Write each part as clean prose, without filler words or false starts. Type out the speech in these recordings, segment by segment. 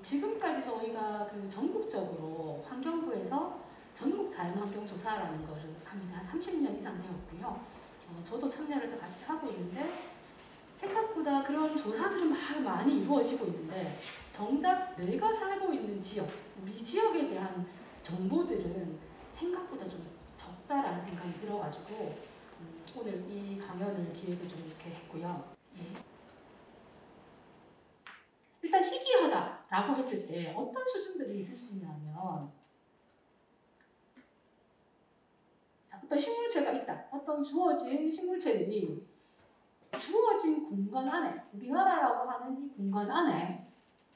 지금까지 저희가 그 전국적으로 환경부에서 전국 자연환경조사라는 것을 합니다. 한 30년 이상 되었고요. 저도 참여를 해서 같이 하고 있는데 생각보다 그런 조사들은 많이 이루어지고 있는데 정작 내가 살고 있는 지역, 우리 지역에 대한 정보들은 생각보다 좀 적다라는 생각이 들어가지고 오늘 이 강연을 기획을 좀 이렇게 했고요. 예. 일단 희귀하다라고 했을 때 어떤 수준들이 있을 수 있냐면 어떤 식물체가 있다. 어떤 주어진 식물체들이 주어진 공간 안에, 우리나라라고 하는 이 공간 안에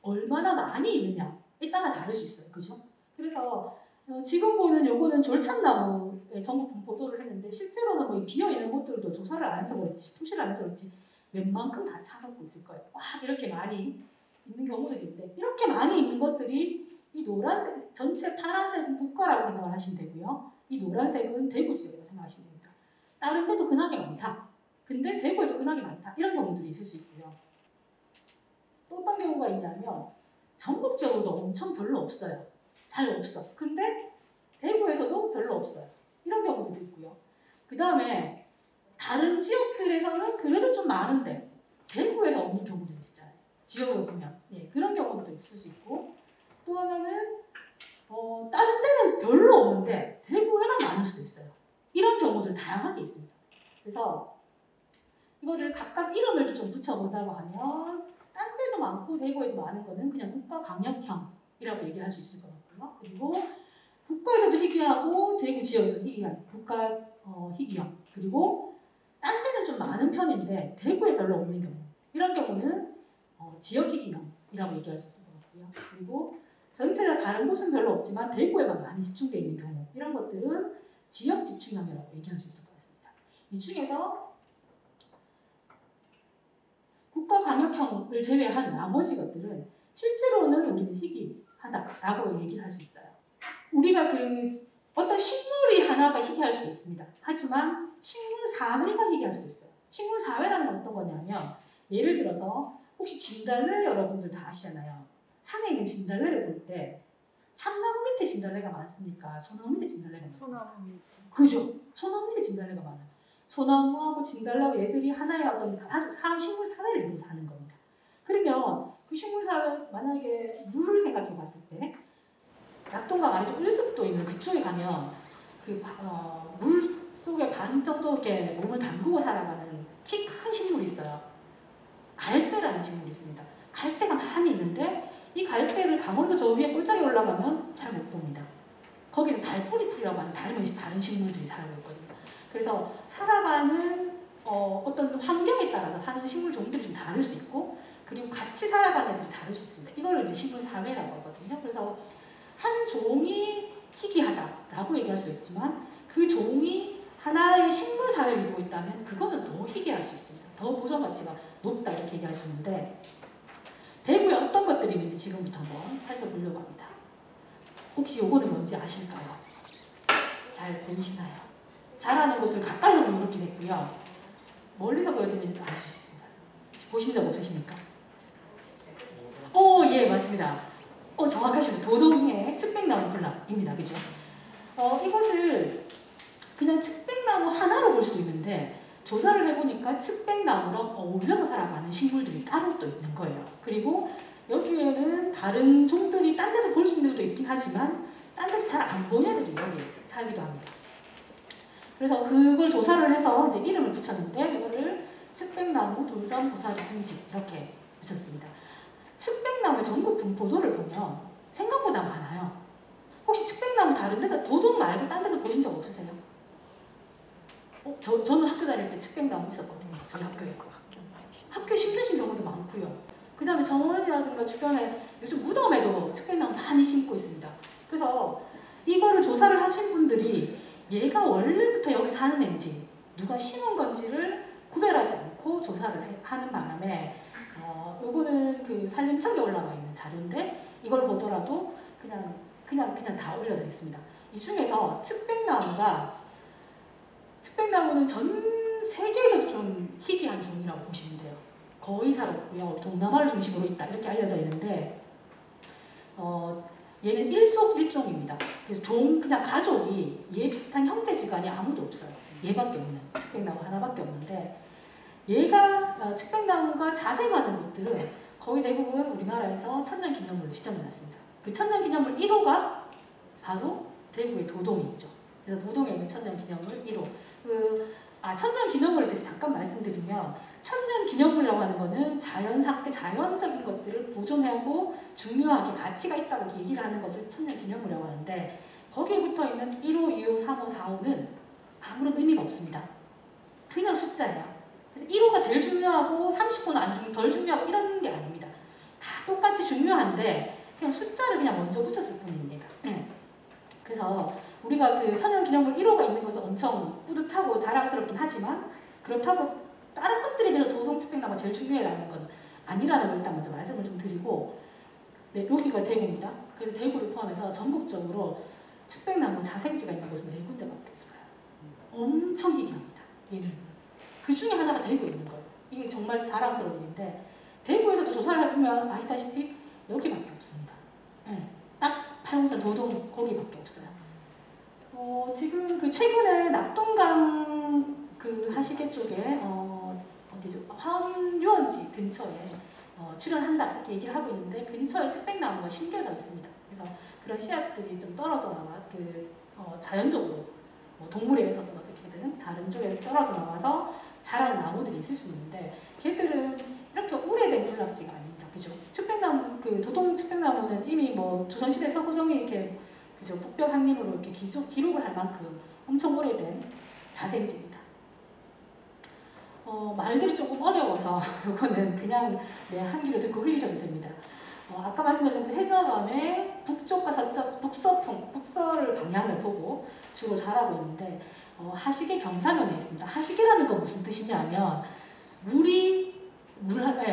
얼마나 많이 있느냐에 따라 다를 수 있어요. 그죠? 그래서 지금 보는 요거는 졸찬나무의 전국 분포도를 했는데 실제로는 뭐 비어있는 곳들도 조사를 안 해서 그렇지, 표시를 안 해서 그렇지 웬만큼 다 찾아보고 있을 거예요. 와, 이렇게 많이 있는 경우도 있는데 이렇게 많이 있는 것들이 이 노란색, 전체 파란색은 국가라고 생각을 하시면 되고요. 이 노란색은 대구 지역이라고 생각하시면 됩니다. 다른 데도 근학이 많다. 근데 대구에도 근학이 많다. 이런 경우들이 있을 수 있고요. 또 어떤 경우가 있냐면 전국적으로도 엄청 별로 없어요. 잘 없어. 근데 대구에서도 별로 없어요. 이런 경우도 있고요. 그 다음에 다른 지역들에서는 그래도 좀 많은데 대구에서 없는 경우도 있잖아요. 지역을 보면. 예, 그런 경우도 있을 수 있고 또 하나는 다른 데는 별로 없는데 대구에만 많을 수도 있어요. 이런 경우들 다양하게 있습니다. 그래서 이거를 각각 이름을 좀 붙여본다고 하면 딴 데도 많고 대구에도 많은 거는 그냥 국가광역형이라고 얘기할 수 있을 것 같고요. 그리고 국가에서도 희귀하고 대구 지역에도 희귀한 국가 희귀형. 그리고 딴 데는 좀 많은 편인데 대구에 별로 없는 경우. 이런 경우는 지역 희귀형이라고 얘기할 수 있을 것 같고요. 그리고 전체가 다른 곳은 별로 없지만 대구에만 많이 집중되어 있는 경우. 이런 것들은 지역 집중형이라고 얘기할 수 있을 것 같습니다. 이 중에서 국가광역형을 제외한 나머지 것들은 실제로는 우리는 희귀하다라고 얘기를 할 수 있어요. 우리가 어떤 식물이 하나가 희귀할 수도 있습니다. 하지만 식물 사회가 희귀할 수도 있어요. 식물 사회라는 건 어떤 거냐면 예를 들어서 혹시 진달래 여러분들 다 아시잖아요. 산에 있는 진달래를 볼 때 참나무 밑에 진달래가 많습니까? 소나무 밑에 진달래가 많습니까? 그죠? 소나무 밑에 진달래가 많아요. 소나무하고 진달래하고 얘들이 하나의 어떤 식물 사회를 이루고 사는 겁니다. 그러면 그 식물 사회 만약에 물을 생각해 봤을 때 낙동강 아래 좀 일습도 있는 그쪽에 가면 물 속에 반 정도 이렇게 몸을 담그고 살아가는 키 큰 식물이 있어요. 갈대라는 식물이 있습니다. 갈대가 많이 있는데 이 갈대를 강원도 저 위에 꼴짝에 올라가면 잘 못 봅니다. 거기는 달뿌리풀이라고 하는 다른 식물들이 살고 있거든요. 그래서 살아가는 어떤 환경에 따라서 사는 식물 종들이 좀 다를 수 있고 그리고 같이 살아가는 애들이 다를 수 있습니다. 이거를 이제 식물 사회라고 하거든요. 그래서 한 종이 희귀하다라고 얘기할 수 있지만 그 종이 하나의 식물 사회를 이루고 있다면 그거는 더 희귀할 수 있습니다. 더 보존 가치가 높다 이렇게 얘기할 수 있는데 대구에 어떤 것들이 있는지 지금부터 한번 살펴보려고 합니다. 혹시 요거는 뭔지 아실까요? 잘 보이시나요? 자라는 곳을 가까이서 보면 이렇게 됐고요. 멀리서 보여드리는지도 아실 수 있습니다. 보신 적 없으십니까? 예, 맞습니다. 정확하십니다. 도동의 측백나무 군락입니다. 그죠? 이것을 그냥 측백나무 하나로 볼 수도 있는데 조사를 해보니까 측백나무랑 어울려서 살아가는 식물들이 따로 또 있는 거예요. 그리고 여기에는 다른 종들이 딴 데서 볼 수 있는 데도 있긴 하지만 딴 데서 잘 안 보이는 애들이 여기 살기도 합니다. 그래서 그걸 조사를 해서 이제 이름을 붙였는데 이거를 측백나무, 돌담, 고사리, 궁지 이렇게 붙였습니다. 측백나무의 전국 분포도를 보면 생각보다 많아요. 혹시 측백나무 다른 데서 도동 말고 딴 데서 보신 적 없으세요? 저는 학교 다닐 때 측백나무 있었거든요. 저희 학교에. 학교에 심으신 경우도 많고요. 그 다음에 정원이라든가 주변에 요즘 무덤에도 측백나무 많이 심고 있습니다. 그래서 이거를 조사를 하신 분들이 얘가 원래부터 여기 사는 애인지 누가 심은 건지를 구별하지 않고 조사를 하는 바람에 요거는 그 산림청에 올라와 있는 자료인데 이걸 보더라도 그냥 다 올려져 있습니다. 이 중에서 측백나무는 전 세계에서 좀 희귀한 종이라고 보시면 돼요. 거의 잘 없고요. 동남아를 중심으로 있다 이렇게 알려져 있는데 얘는 일속일종입니다. 그래서 그냥 가족이 얘 비슷한 형제지간이 아무도 없어요. 얘밖에 없는, 측백나무 하나밖에 없는데, 얘가 측백나무가 자생하는 곳들은 거의 대부분 우리나라에서 천년기념물로 지정해놨습니다. 그 천년기념물 1호가 바로 대구의 도동이 있죠. 그래서 도동에 있는 천년기념물 1호. 천년기념물에 대해서 잠깐 말씀드리면, 천년기념물이라고 하는 거는 자연적인 것들을 보존하고 중요하게 가치가 있다고 얘기를 하는 것을 천년기념물이라고 하는데, 거기에 붙어 있는 1호, 2호, 3호, 4호는 아무런 의미가 없습니다. 그냥 숫자예요. 그래서 1호가 제일 중요하고 30호는 덜 중요하고 이런 게 아닙니다. 다 똑같이 중요한데 그냥 숫자를 그냥 먼저 붙였을 뿐입니다. 네. 그래서 우리가 그 천연기념물 1호가 있는 것은 엄청 뿌듯하고 자랑스럽긴 하지만, 그렇다고 다른 것들에 비해서 도동측백나무가 제일 중요해라는 건 아니라는 걸 일단 먼저 말씀을 좀 드리고, 네, 여기가 대구입니다. 그래서 대구를 포함해서 전국적으로 측백나무 자생지가 있는 곳은 4군데밖에 없어요. 엄청 희귀합니다. 얘는. 그 중에 하나가 대구에 있는 거예요. 이게 정말 자랑스러운 일인데, 대구에서도 조사를 해보면 아시다시피 여기밖에 없습니다. 네, 딱 팔공산 도동 거기밖에 없어요. 지금 그 최근에 낙동강 그 하시계 쪽에 어디죠? 화엄유원지 근처에 출연한다 이렇게 얘기를 하고 있는데, 근처에 측백나무가 심겨져 있습니다. 그래서 그런 씨앗들이 좀 떨어져 나와 자연적으로 동물에 의해서든 어떻게든 다른 쪽에 떨어져 나와서 자라는 나무들이 있을 수 있는데, 걔들은 이렇게 오래된 군락지가 아닙니다. 그죠? 측백나무, 그 도동 측백나무는 이미 조선시대 서고정이 이렇게 그죠? 북벽 항림으로 이렇게 기록을 할 만큼 엄청 오래된 자생지입니다. 말들이 조금 어려워서 이거는 그냥 한 귀로 듣고 흘리셔도 됩니다. 아까 말씀드린 해저감의 북쪽과 서쪽, 북서를 방향을 보고 주로 자라고 있는데, 하시계 경사면에 있습니다. 하시계라는 건 무슨 뜻이냐면,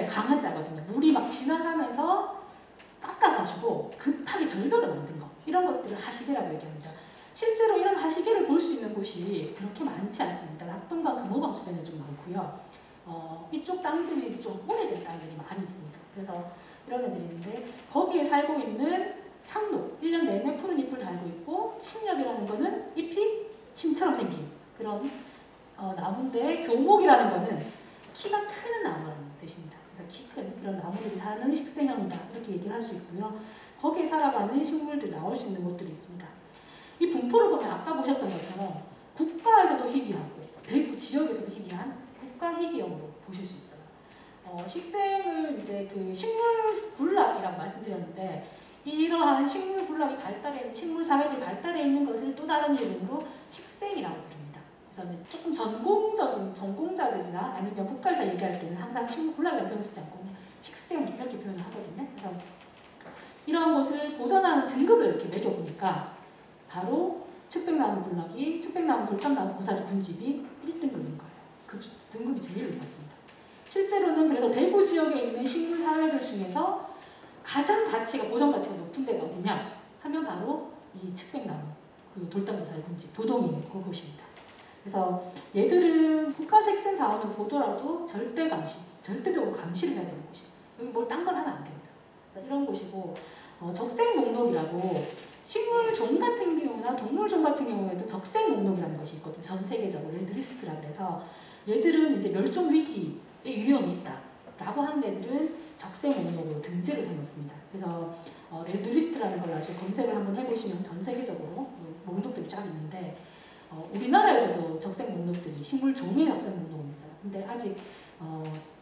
강한 자거든요. 물이 막 지나가면서 깎아가지고 급하게 절벽을 만든 거. 이런 것들을 하시계라고 얘기합니다. 실제로 이런 하시계를 볼 수 있는 곳이 그렇게 많지 않습니다. 낙동강, 금호강 주변에 좀 많고요. 이쪽 땅들이 좀 오래된 땅들이 많이 있습니다. 그래서 이런 애들이 있는데, 거기에 살고 있는 상록, 1년 내내 푸른 잎을 달고 있고, 침엽이라는 거는 잎이 침처럼 생긴 그런 나무인데, 교목이라는 거는 키가 큰 나무라는 뜻입니다. 그래서 키 큰 그런 나무들이 사는 식생형이다 이렇게 얘기를 할 수 있고요. 거기에 살아가는 식물들 나올 수 있는 곳들이 있습니다. 이 분포를 보면 아까 보셨던 것처럼 국가에서도 희귀하고 대구 지역에서도 희귀한 국가희귀형으로 보실 수 있어요. 식생을 이제 그 식물 군락이라고 말씀드렸는데, 이러한 식물 군락이 식물 사회들이 발달해 있는 것을 또 다른 이름으로 식생이라고 부릅니다. 그래서 이제 조금 전공자들이나 아니면 국가에서 얘기할 때는 항상 식물 군락이라는 표현을 쓰지 않고 그냥 식생 이렇게 표현을 하거든요. 그래서 이러한 것을 보존하는 등급을 이렇게 매겨보니까 바로 측백나무 군락이, 측백나무 돌담나무 고사리 군집이 1등급인 거예요. 그 등급이 제일 높았습니다. 실제로는 그래서 대구 지역에 있는 식물 사회들 중에서 가장 보존 가치가 높은 데가 어디냐 하면 바로 이 측백나무, 그 돌담고사리 군집, 도동이 있는 그곳입니다. 그래서 얘들은 국가색생 자원을 보더라도 절대적으로 감시를 해야 되는 곳이에요. 여기 뭘 딴 걸 하면 안 됩니다. 이런 곳이고, 적색 목록이라고 식물종 같은 경우나 동물종 같은 경우에도 적색 목록이라는 것이 있거든요. 전 세계적으로 레드리스트라 그래서 얘들은 이제 멸종 위기의 위험이 있다라고 하는 애들은 적색 목록으로 등재를 해놓습니다. 그래서 레드리스트라는 걸 아주 검색을 한번 해보시면 전 세계적으로 목록들이 쫙 있는데, 우리나라에서도 적색 목록들이 식물종의 적색 목록은 있어요. 근데 아직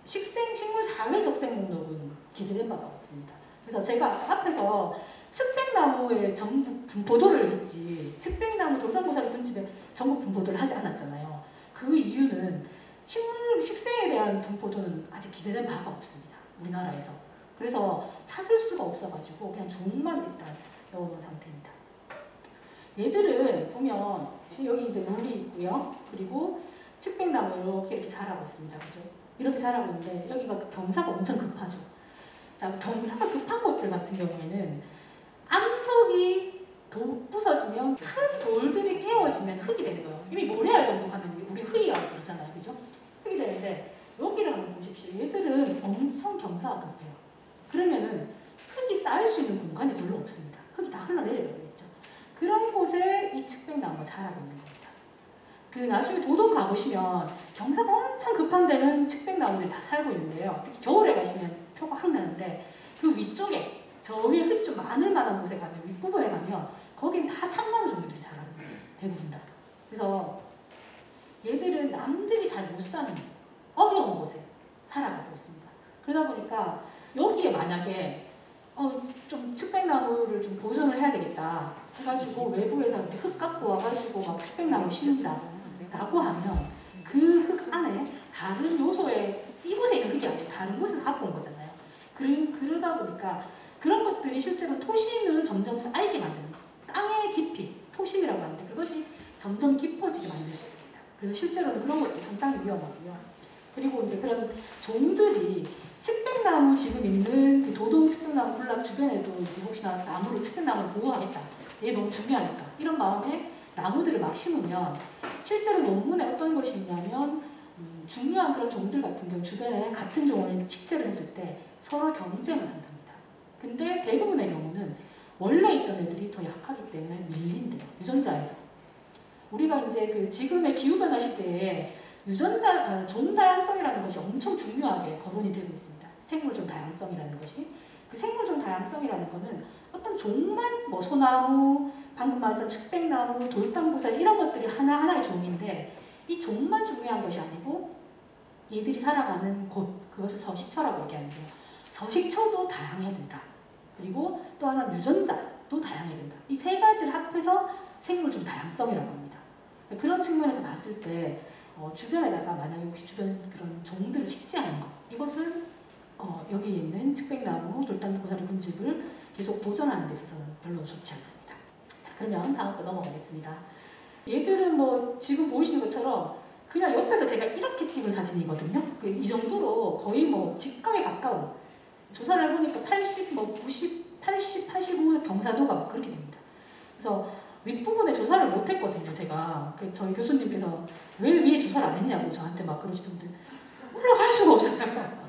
식물 사회 적색 목록은 기재된 바가 없습니다. 그래서 제가 앞에서 측백나무의 전국 분포도를 했지, 측백나무 돌담고사리 군집에 전국 분포도를 하지 않았잖아요. 그 이유는 식생에 대한 분포도는 아직 기재된 바가 없습니다. 우리나라에서. 그래서 찾을 수가 없어가지고 그냥 종만 일단 넣어놓은 상태입니다. 얘들은 보면 여기 이제 물이 있고요. 그리고 측백나무 이렇게 자라고 있습니다. 그죠? 이렇게 자라고 있는데 여기가 경사가 엄청 급하죠. 자, 경사가 급한 곳들 같은 경우에는 암석이 부서지면 큰 돌들이 깨워지면 흙이 되는 거예요. 이미 모래알 정도 가면 우리 흙이라고 부르잖아요. 그죠? 흙이 되는데 여기를 한번 보십시오. 얘들은 엄청 경사가 급해요. 그러면은 흙이 쌓일 수 있는 공간이 별로 없습니다. 흙이 다 측백나무가 자라고 있는 겁니다. 그 나중에 도동 가보시면 경사가 엄청 급한 데는 측백나무들이 다 살고 있는데요. 특히 겨울에 가시면 표가 확 나는데 그 위쪽에 저 위에 흙이 좀 많을 만한 곳에 가면 윗부분에 가면 거긴 다 참나무 종류들이 자라고 있어요. 대부분 다. 그래서 얘들은 남들이 잘 못 사는 어려운 곳에 살아가고 있습니다. 그러다 보니까 여기에 만약에 좀 측백나무를 좀 보존을 해야 되겠다 해가지고 외부에서 이렇게 흙 갖고 와가지고 막 측백나무 심는다 라고 하면 그 흙 안에 다른 요소에 이곳에 있는 흙이 아니고 다른 곳에서 갖고 온 거잖아요. 그러다 보니까 그런 것들이 실제로 토심을 점점 쌓이게 만드는 거예요. 땅의 깊이, 토심이라고 하는데 그것이 점점 깊어지게 만들 수 있습니다. 그래서 실제로는 그런 것도 상당히 위험하고요. 그리고 이제 그런 종들이 측백나무 지금 있는 그 도동 측백나무 군락 주변에도 이제 혹시나 나무로 측백나무를 보호하겠다. 얘 너무 중요하니까. 이런 마음에 나무들을 막 심으면 실제로 논문에 어떤 것이 있냐면 중요한 그런 종들 같은 경우 주변에 같은 종을 식재를 했을 때 서로 경쟁을 한답니다. 근데 대부분의 경우는 원래 있던 애들이 더 약하기 때문에 밀린대요. 유전자에서. 우리가 이제 그 지금의 기후변화 시대에 종 다양성이라는 것이 엄청 중요하게 거론이 되고 있습니다. 생물종 다양성이라는 것이. 그 생물종 다양성이라는 것은 어떤 종만 뭐 소나무, 방금 말했던 측백나무, 돌담보살 이런 것들이 하나하나의 종인데 이 종만 중요한 것이 아니고 얘들이 살아가는 곳, 그것을 서식처라고 얘기하는데요. 서식처도 다양해야 된다. 그리고 또 하나는 유전자도 다양해야 된다. 이 세 가지를 합해서 생물종 다양성이라고 합니다. 그런 측면에서 봤을 때 주변에다가 만약에 혹시 주변 그런 종들을 식재하는 것 이것은 여기 있는 측백나무, 돌담고사리 군집을 계속 보존하는 데 있어서는 별로 좋지 않습니다. 자, 그러면 다음 거 넘어가겠습니다. 얘들은 뭐 지금 보이시는 것처럼 그냥 옆에서 제가 이렇게 찍은 사진이거든요. 이 정도로 거의 뭐 직각에 가까운 조사를 해보니까 80, 뭐 90, 80, 85 경사도가 그렇게 됩니다. 그래서 윗부분에 조사를 못했거든요, 제가. 저희 교수님께서 왜 위에 조사를 안 했냐고 저한테 막 그러시던데 올라갈 수가 없어요.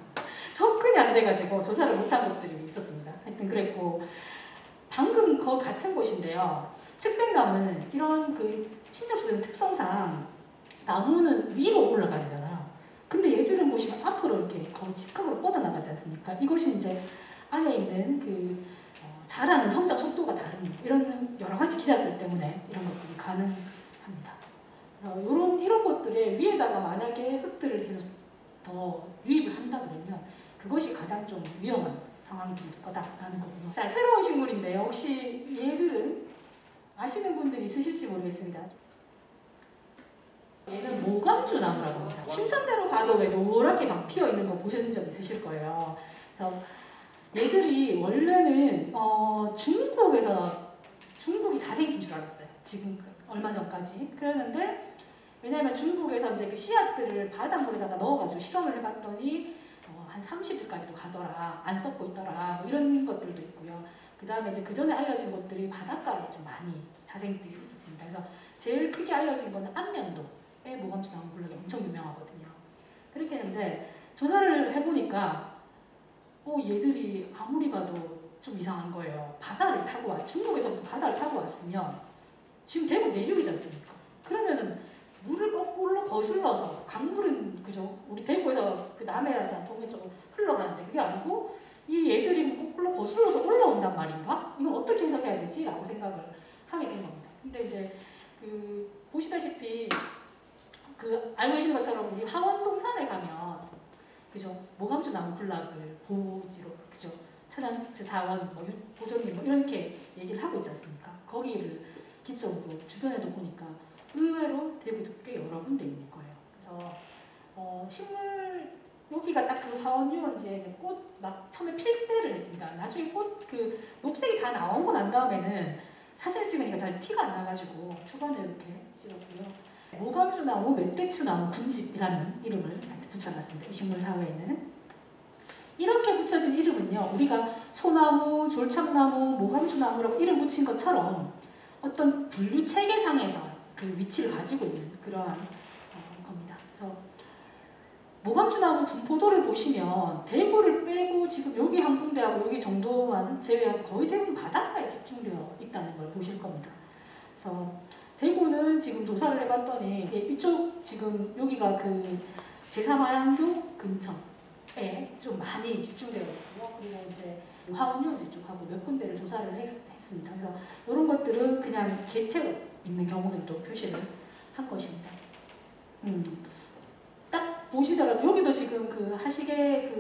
접근이 안 돼가지고 조사를 못한 것들이 있었습니다. 하여튼 그랬고 방금 그 같은 곳인데요. 측백나무는 이런 그 침엽수들의 특성상 나무는 위로 올라가야 되잖아요. 근데 얘들은 보시면 앞으로 이렇게 거의 직각으로 뻗어나가지 않습니까? 이것이 이제 안에 있는 그 자라는 성장 속도가 다른 이런 여러 가지 기자들 때문에 이런 것들이 가능합니다. 이런 것들에 위에다가 만약에 흙들을 계속 더 유입을 한다 그러면 그것이 가장 좀 위험한 상황이 될 거다라는 거고요. 자, 새로운 식물인데요. 혹시 얘들은 아시는 분들이 있으실지 모르겠습니다. 얘는 모감주 나무라고 합니다. 신천대로 가도 왜 노랗게 막 피어 있는 거 보신 적 있으실 거예요. 그래서 얘들이 원래는 중국이 자생이신 줄 알았어요. 지금 얼마 전까지 그랬는데 왜냐하면 중국에서 이제 그 씨앗들을 바닷물에다가 넣어가지고 실험을 해봤더니 한 30일까지도 가더라, 안 썩고 있더라, 뭐 이런 것들도 있고요. 그 다음에 이제 그 전에 알려진 것들이 바닷가에 좀 많이 자생들이 있었습니다. 그래서 제일 크게 알려진 거는 안면도의 모감주 나무 블럭이 엄청 유명하거든요. 그렇게 했는데 조사를 해보니까 얘들이 아무리 봐도 좀 이상한 거예요. 바다를 타고 중국에서부터 바다를 타고 왔으면 지금 대구 내륙이지 않습니까? 그러면은 물을 거꾸로 거슬러서 강물은 그죠? 우리 대구에서 그 남해나 동해 쪽으로 흘러가는데 그게 아니고 이 얘들이 거꾸로 거슬러서 올라온단 말인가? 이건 어떻게 해석해야 되지? 라고 생각을 하게 된 겁니다. 근데 이제 보시다시피 알고 계시는 것처럼 우리 하원동산에 가면 그죠? 모감주 나무 군락을 보지로 그죠? 천연사원, 뭐 보존님 뭐 이렇게 얘기를 하고 있지 않습니까? 거기를 기점으로 주변에도 보니까 의외로 대구도 꽤 여러 군데 있는 거예요. 그래서 식물 여기가 딱 그 화원유원지에 꽃 막 처음에 필 때를 했습니다. 나중에 꽃 녹색이 다 나오고 난 다음에는 사진 찍으니까 잘 티가 안 나가지고 초반에 이렇게 찍었고요. 모감주나무, 멧돼추나무 군집이라는 이름을 붙여놨습니다. 이 식물 사회에는. 이렇게 붙여진 이름은요. 우리가 소나무, 졸창나무, 모감주나무라고 이름 붙인 것처럼 어떤 분류 체계상에서 그 위치를 가지고 있는 그러한 겁니다. 그래서 모감주나무 분포도를 보시면 대구를 빼고 지금 여기 한 군데하고 여기 정도만 제외하고 거의 대부분 바닷가에 집중되어 있다는 걸 보실 겁니다. 그래서 대구는 지금 조사를 해봤더니 이쪽 지금 여기가 그 제3하양교 근처에 좀 많이 집중되어 있고요. 그리고 이제 화운용지 쪽하고 몇 군데를 조사를 했습니다. 그래서 이런 것들은 그냥 개체로 있는 경우들도 표시를 한 것입니다. 딱 보시더라도 여기도 지금 그 하시게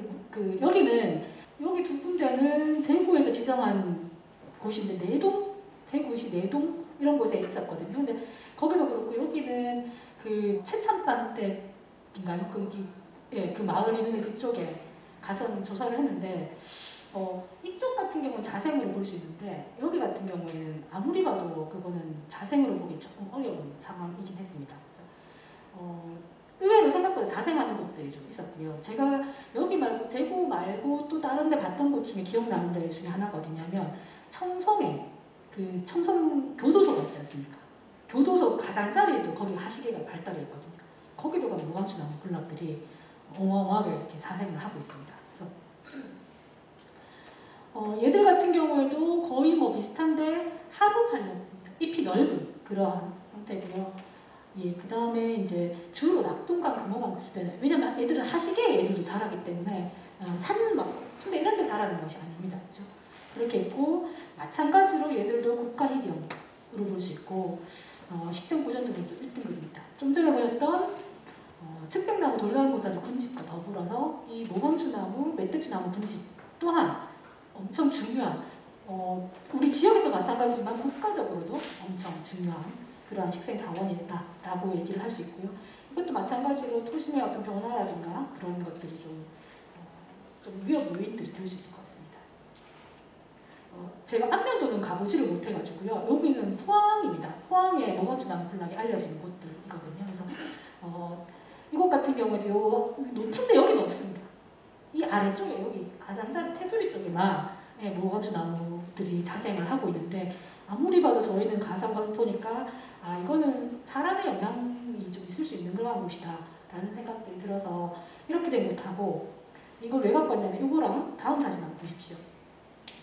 여기는 여기 두 군데는 대구에서 지정한 곳인데 내동, 대구시 내동 이런 곳에 있었거든요. 근데 거기도 그렇고 여기는 그 최참반 때인가요? 그 마을 있는 그쪽에 가서 조사를 했는데 이쪽 같은 경우는 자생으로 볼 수 있는데 여기 같은 경우에는 아무리 봐도 그거는 자생으로 보기 조금 어려운 상황이긴 했습니다. 그래서 의외로 생각보다 자생하는 곳들이 좀 있었고요. 제가 여기 말고 대구 말고 또 다른 데 봤던 곳 중에 기억나는 데 중에 하나가 어디냐면 청송에 그 청송 교도소가 있지 않습니까? 교도소 가장자리에도 거기 하시개가 발달해 있거든요. 거기도 가면 무감추나무 군락들이 어마어마하게 이렇게 사생을 하고 있습니다. 그래서 얘들 같은 경우에도 거의 뭐 비슷한데 하부 팔렵입니다. 잎이 넓은 그러한 형태고요. 예, 그 다음에 이제 주로 낙동강, 금호강 주변에, 왜냐면 애들은 하시개에 애들도 자라기 때문에 산 막 근데 이런 데 자라는 것이 아닙니다. 그렇죠? 그렇게 있고 마찬가지로 얘들도 국가희귀형으로 볼 수 있고 식전 고전 등급도 1등급입니다. 좀 전에 보였던 측백나무 돌나무고사리 군집과 더불어서 이 모범추나무, 멧돼지나무 군집 또한 엄청 중요한 우리 지역에서 마찬가지지만 국가적으로도 엄청 중요한 그러한 식생 자원이다라고 얘기를 할 수 있고요. 이것도 마찬가지로 토심의 어떤 변화라든가 그런 것들이 좀 위협 요인들이 될 수 있을 것 같습니다. 제가 안면도는 가보지를 못해가지고요. 여기는 포항입니다. 포항에 모범추나무 군락이 알려진 곳들이거든요. 그래서 이곳 같은 경우에도 높은데 여기는 없습니다. 이 아래쪽에 여기 가장자리 테두리 쪽에만 모감추나무들이 자생을 하고 있는데 아무리 봐도 저희는 가상과 보니까 이거는 사람의 영향이 좀 있을 수 있는 그런 곳이다 라는 생각들이 들어서 이렇게 된 곳하고 이걸 왜 갖고 왔냐면 이거랑 다음 사진 한번 보십시오.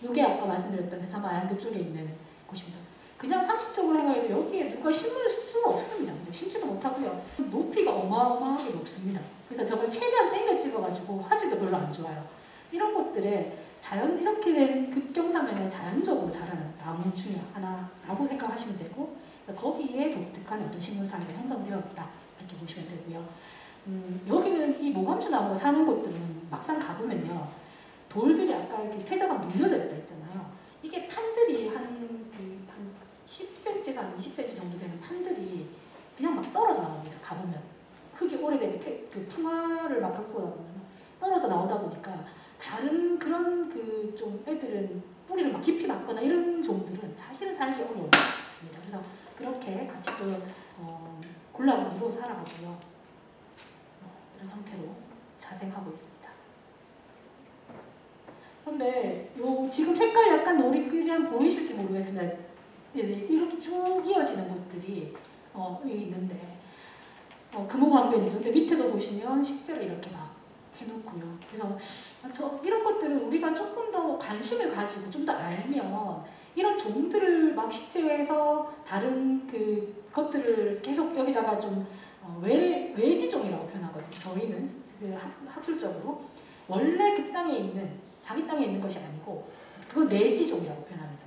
이게 아까 말씀드렸던 제3하양교 쪽에 있는 곳입니다. 그냥 상식적으로 생각해도 여기에 누가 심을 수가 없습니다. 심지도 못하고요. 높이가 어마어마하게 높습니다. 그래서 저걸 최대한 땡겨 찍어가지고 화질도 별로 안 좋아요. 이런 곳들에 이렇게 된 급경사면에 자연적으로 자라는 나무 중에 하나라고 생각하시면 되고 거기에 독특한 어떤 식물사회가 형성되어 있다 이렇게 보시면 되고요. 여기는 이 모감추나무가 사는 곳들은 막상 가보면요. 돌들이 아까 이렇게 퇴자가 눌려져 있다 했잖아요. 이게 판들이 한 10cm에서 한 20cm 정도 되는 판들이 그냥 막 떨어져 나옵니다. 가보면 흙이 오래되고 그 풍화를 막 겪고 나보면 떨어져 나오다 보니까 다른 그런 좀 애들은 뿌리를 막 깊이 박거나 이런 종들은 사실은 살기 어려웠습니다. 그래서 그렇게 같이 또 군락을 이루어 살아가고요. 이런 형태로 자생하고 있습니다. 그런데 지금 색깔이 약간 노리끼리한 보이실지 모르겠습니다. 이렇게 쭉 이어지는 곳들이 있는데 금호강변이죠. 근데 밑에도 보시면 식재를 이렇게 막 해놓고요. 그래서 이런 것들은 우리가 조금 더 관심을 가지고 좀 더 알면 이런 종들을 막 식재해서 다른 것들을 계속 여기다가 좀 외지종이라고 표현하거든요. 저희는 학술적으로 원래 그 땅에 있는 자기 땅에 있는 것이 아니고 그건 내지종이라고 표현합니다.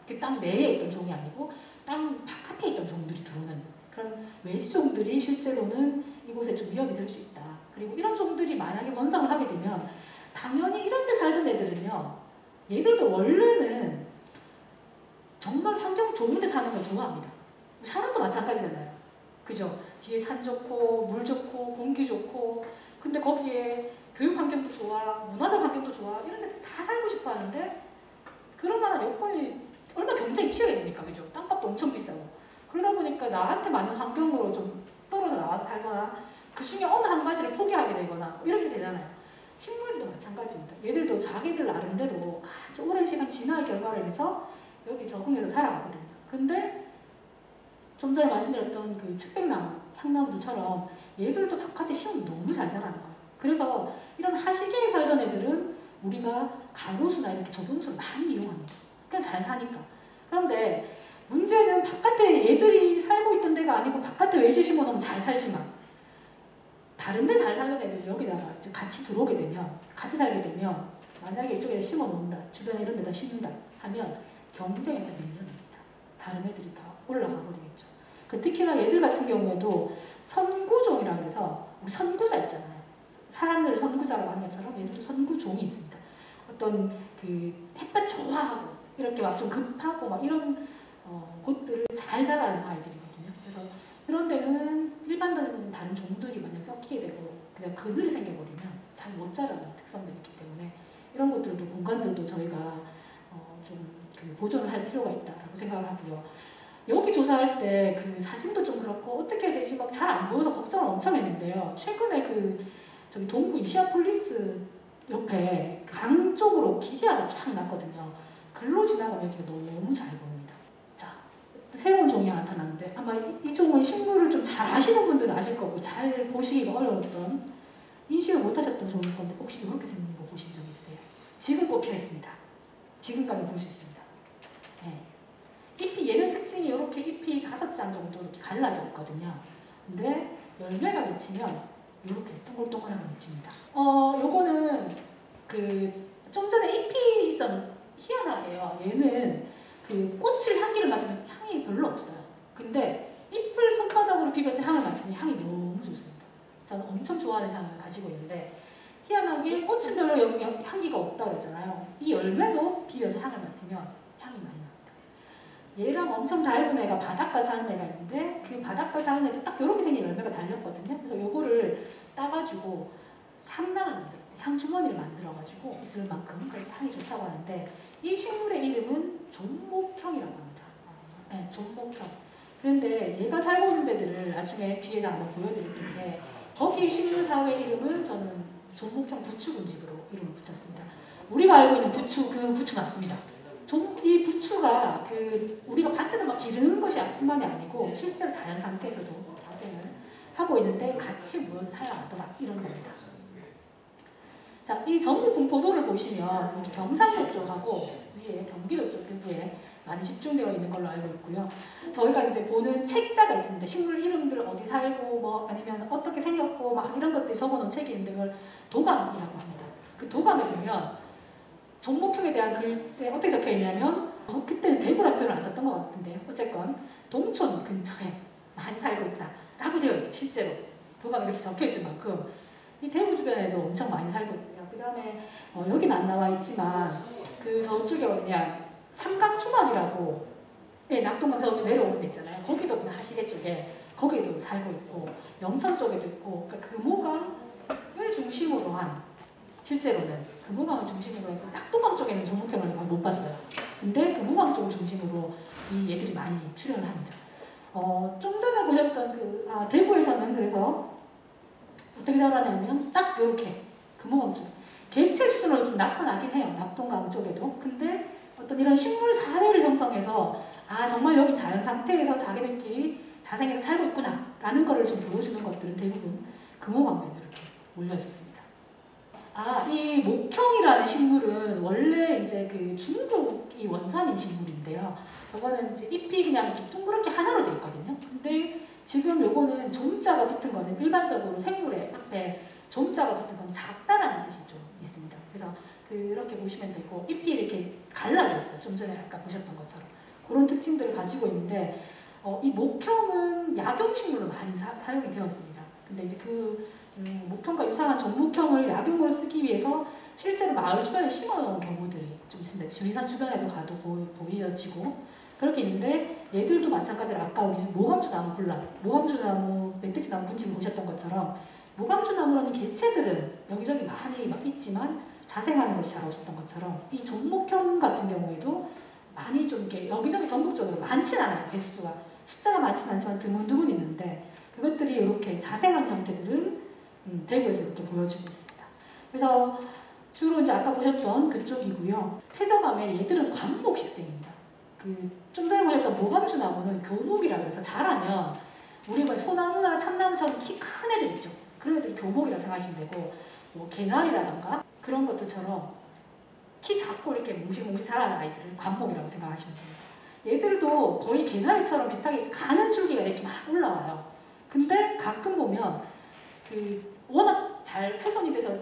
그 땅 내에 있던 종이 아니고 땅 바깥에 있던 종들이 들어오는 그런 외지종들이 실제로는 이곳에 좀 위협이 될 수 있다. 그리고 이런 종들이 만약에 번성을 하게 되면 당연히 이런 데 살던 애들은요. 얘들도 원래는 정말 환경 좋은 데 사는 걸 좋아합니다. 사람도 마찬가지잖아요. 그죠? 뒤에 산 좋고 물 좋고 공기 좋고 근데 거기에 교육 환경도 좋아 문화적 환경도 좋아 이런 데 다 살고 싶어 하는데 그럴 만한 여건이 얼마나 경쟁이 치열해집니까? 그죠? 땅값도 엄청 비싸고 그러다 보니까 나한테 맞는 환경으로 좀 떨어져 나와서 살거나 그 중에 어느 한 가지를 포기하게 되거나 이렇게 되잖아요. 식물들도 마찬가지입니다. 얘들도 자기들 나름대로 아주 오랜 시간 진화의 결과를 해서 여기 적응해서 살아가거든요. 근데 좀 전에 말씀드렸던 그 측백나무, 향나무들처럼 얘들도 바깥에 심으면 너무 잘 자라는 거예요. 그래서 이런 하시계에 살던 애들은 우리가 가로수나 이렇게 조경수를 많이 이용합니다. 그냥 잘 사니까. 그런데 문제는 바깥에 얘들이 살고 데가 아니고 바깥에 외지 심어놓으면 잘 살지만 다른 데 잘 사는 애들이 여기다가 같이 들어오게 되면, 같이 살게 되면 만약에 이쪽에 심어놓는다, 주변에 이런 데다 심는다 하면 경쟁에서 밀려납니다. 다른 애들이 다 올라가 버리겠죠. 특히나 얘들 같은 경우에도 선구종이라고 해서, 우리 선구자 있잖아요. 사람들을 선구자라고 하는 것처럼 얘들도 선구종이 있습니다. 어떤 그 햇볕 좋아하고 이렇게 막 좀 급하고 막 이런 곳들을 잘 자라는 아이들이거든요. 그래서 그런 데는 일반적인 다른 종들이 만약 섞이게 되고 그냥 그늘이 생겨버리면 잘 못 자라는 특성들이 있기 때문에 이런 것들도, 공간들도 저희가 좀 그 보존을 할 필요가 있다라고 생각을 하고요. 여기 조사할 때 그 사진도 좀 그렇고 어떻게 해야 되지 막 잘 안 보여서 걱정을 엄청 했는데요. 최근에 그 저기 동구 이시아폴리스 옆에 강 쪽으로 길이 하나 쫙 났거든요. 글로 지나가면 이렇게 너무 잘 보입니다. 자, 새로운 종이 나타났는데 아마 이 종은 식물을 좀 잘 아시는 분들은 아실 거고 잘 보시기가 어려웠던, 인식을 못 하셨던 종일 건데 혹시 이렇게 생긴 거 보신 적 있어요? 지금 꽃 펴 있습니다. 지금까지 볼 수 있습니다. 네. 잎이, 얘는 특징이 이렇게 잎이 5장 정도 이렇게 갈라져 있거든요. 근데 열매가 맺히면 이렇게 동글동글하게 맺힙니다. 요거는 그 좀 전에 잎이 희한하게요. 얘는 그 꽃을 향기를 맡으면 향이 별로 없어요. 근데 잎을 손바닥으로 비벼서 향을 맡으면 향이 너무 좋습니다. 저는 엄청 좋아하는 향을 가지고 있는데, 희한하게 꽃은 별로 향기가 없다고 했잖아요. 이 열매도 비벼서 향을 맡으면 향이 많이 납니다. 얘랑 엄청 닮은 애가 바닷가 사는 애가 있는데, 그 바닷가 사는 애도 딱 이렇게 생긴 열매가 달렸거든요. 그래서 요거를 따가지고 향랑을 만들어요. 향주머니를 만들어가지고 있을 만큼 그렇게 향이 좋다고 하는데, 이 식물의 이름은 존목형이라고 합니다. 네, 존목형. 그런데 얘가 살고 있는 데들을 나중에 뒤에다 한번 보여드릴 텐데, 거기 식물사회의 이름은 저는 존목형 부추군집으로 이름을 붙였습니다. 우리가 알고 있는 부추, 그 부추 맞습니다. 이 부추가 그 우리가 밭에서 막 기르는 것이 뿐만이 아니고 실제로 자연 상태에서도 자생을 하고 있는데 같이 모여서 살아가더라, 이런 겁니다. 자, 이 전국 분포도를 보시면 경상도 쪽하고 위에 경기도 쪽 일부에 많이 집중되어 있는 걸로 알고 있고요. 저희가 이제 보는 책자가 있습니다. 식물 이름들 어디 살고 뭐 아니면 어떻게 생겼고 막 이런 것들이 적어놓은 책이 있는데 그걸 도감이라고 합니다. 그 도감에 보면 종목형에 대한 글에 어떻게 적혀 있냐면, 그때는 대구라는 표현을 안 썼던 것 같은데 어쨌건 동촌 근처에 많이 살고 있다 라고 되어 있어요. 실제로 도감에 이렇게 적혀 있을 만큼 이 대구 주변에도 엄청 많이 살고 있고요. 그 다음에 여기는 안 나와 있지만 그 저쪽에 어디냐, 삼강주막이라고, 네, 낙동강 저기 내려오는 데 있잖아요. 거기도 그냥 하시계 쪽에 거기도 살고 있고, 영천 쪽에도 있고, 그러니까 금호강을 중심으로 한, 실제로는 금호강을 중심으로 해서 낙동강 쪽에는 종목형을 못 봤어요. 근데 금호강 쪽을 중심으로 이 얘들이 많이 출연을 합니다. 좀 전에 보셨던 대구에서는 그래서 어떻게 자라냐면 딱 이렇게 금호강 쪽 개체 수준으로 좀 나타나긴 해요. 낙동강 쪽에도. 근데 어떤 이런 식물 사회를 형성해서 정말 여기 자연 상태에서 자기들끼리 자생해서 살고 있구나 라는 거를 좀 보여주는 것들은 대부분 금호강면에 이렇게 몰려 있었습니다. 이 목형이라는 식물은 원래 이제 그 중국이 원산인 식물인데요. 저거는 이제 잎이 그냥 이렇게 둥그렇게 하나로 되어 있거든요. 근데 지금 요거는 좀자가 붙은 거는 일반적으로 생물의 앞에 좀자가 붙은 건 작다라는 뜻이 좀 있습니다. 그래서 그렇게 보시면 되고, 잎이 이렇게 갈라져 있어요. 좀 전에 아까 보셨던 것처럼. 그런 특징들을 가지고 있는데, 이 목형은 약용식물로 많이 사용이 되어 있습니다. 근데 이제 그 목형과 유사한 종목형을 약용으로 쓰기 위해서 실제로 마을 주변에 심어놓은 경우들이 좀 있습니다. 지리산 주변에도 가도 보여지고 그렇게 있는데, 얘들도 마찬가지로 아까 우리 모감주나무 군락, 모감주나무, 멧돼지나무 군침 보셨던 것처럼 모감주나무라는 개체들은 여기저기 많이 있지만 자생하는 것이 잘 없었던 것처럼 이 종목형 같은 경우에도 많이 좀 이렇게 여기저기 전국적으로 많진 않아요. 개수가 숫자가 많진 않지만 드문드문 있는데, 그것들이 이렇게 자생한 형태들은 대구에서 이렇게 보여지고 있습니다. 그래서 주로 이제 아까 보셨던 그쪽이고요. 퇴저감에 얘들은 관목 식생입니다. 좀 전에 보셨던 모감주나무는 교목이라고 해서 자라면 우리가 소나무나 참나무처럼 키 큰 애들 있죠. 그런 애들 교목이라고 생각하시면 되고, 뭐 개나리라던가 그런 것들처럼 키 작고 이렇게 뭉실뭉실 자라는 아이들을 관목이라고 생각하시면 됩니다. 얘들도 거의 개나리처럼 비슷하게 가는 줄기가 이렇게 막 올라와요. 근데 가끔 보면 그 워낙 잘 훼손이 돼서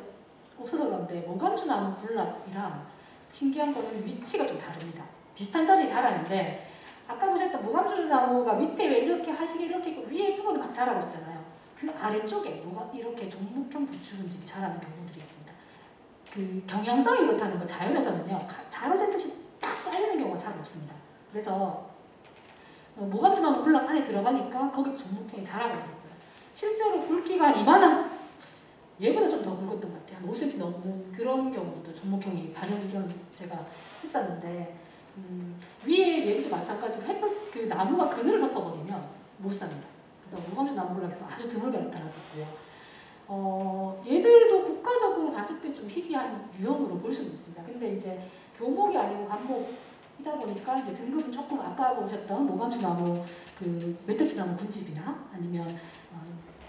없어서 그런데 모감주나무 군락이랑 신기한 거는 위치가 좀 다릅니다. 비슷한 자리에 자라는데 아까 보셨던 모감주나무가 밑에 왜 이렇게 하시게 이렇게 있고 위에 부분을 막 자라고 있잖아요. 그 아래쪽에 뭐가 이렇게 종목형 부추근집이 자라는 경우들이 있습니다. 그 경향성이 그렇다는 거 자연에서는요. 자로잡듯이 딱 잘리는 경우가 잘 없습니다. 그래서 모감주나무 군락 안에 들어가니까 거기 종목형이 자라고 있었어요. 실제로 굵기가 한 이만한 얘보다 좀 더 굵었던 것 같아요. 한 5cm 넘는 그런 경우도 종목형이 발현견 제가 했었는데 위에 얘도 마찬가지로 햇볕 그 나무가 그늘을 덮어버리면 못 삽니다. 그래서 모감주 나무군락에서 아주 드물게 나타났었고요. 얘들도 국가적으로 봤을 때 좀 희귀한 유형으로 볼 수는 있습니다. 근데 이제 교목이 아니고 관목이다 보니까 이제 등급은 조금 아까 보셨던 모감주 나무, 그 멧돼지 나무 군집이나 아니면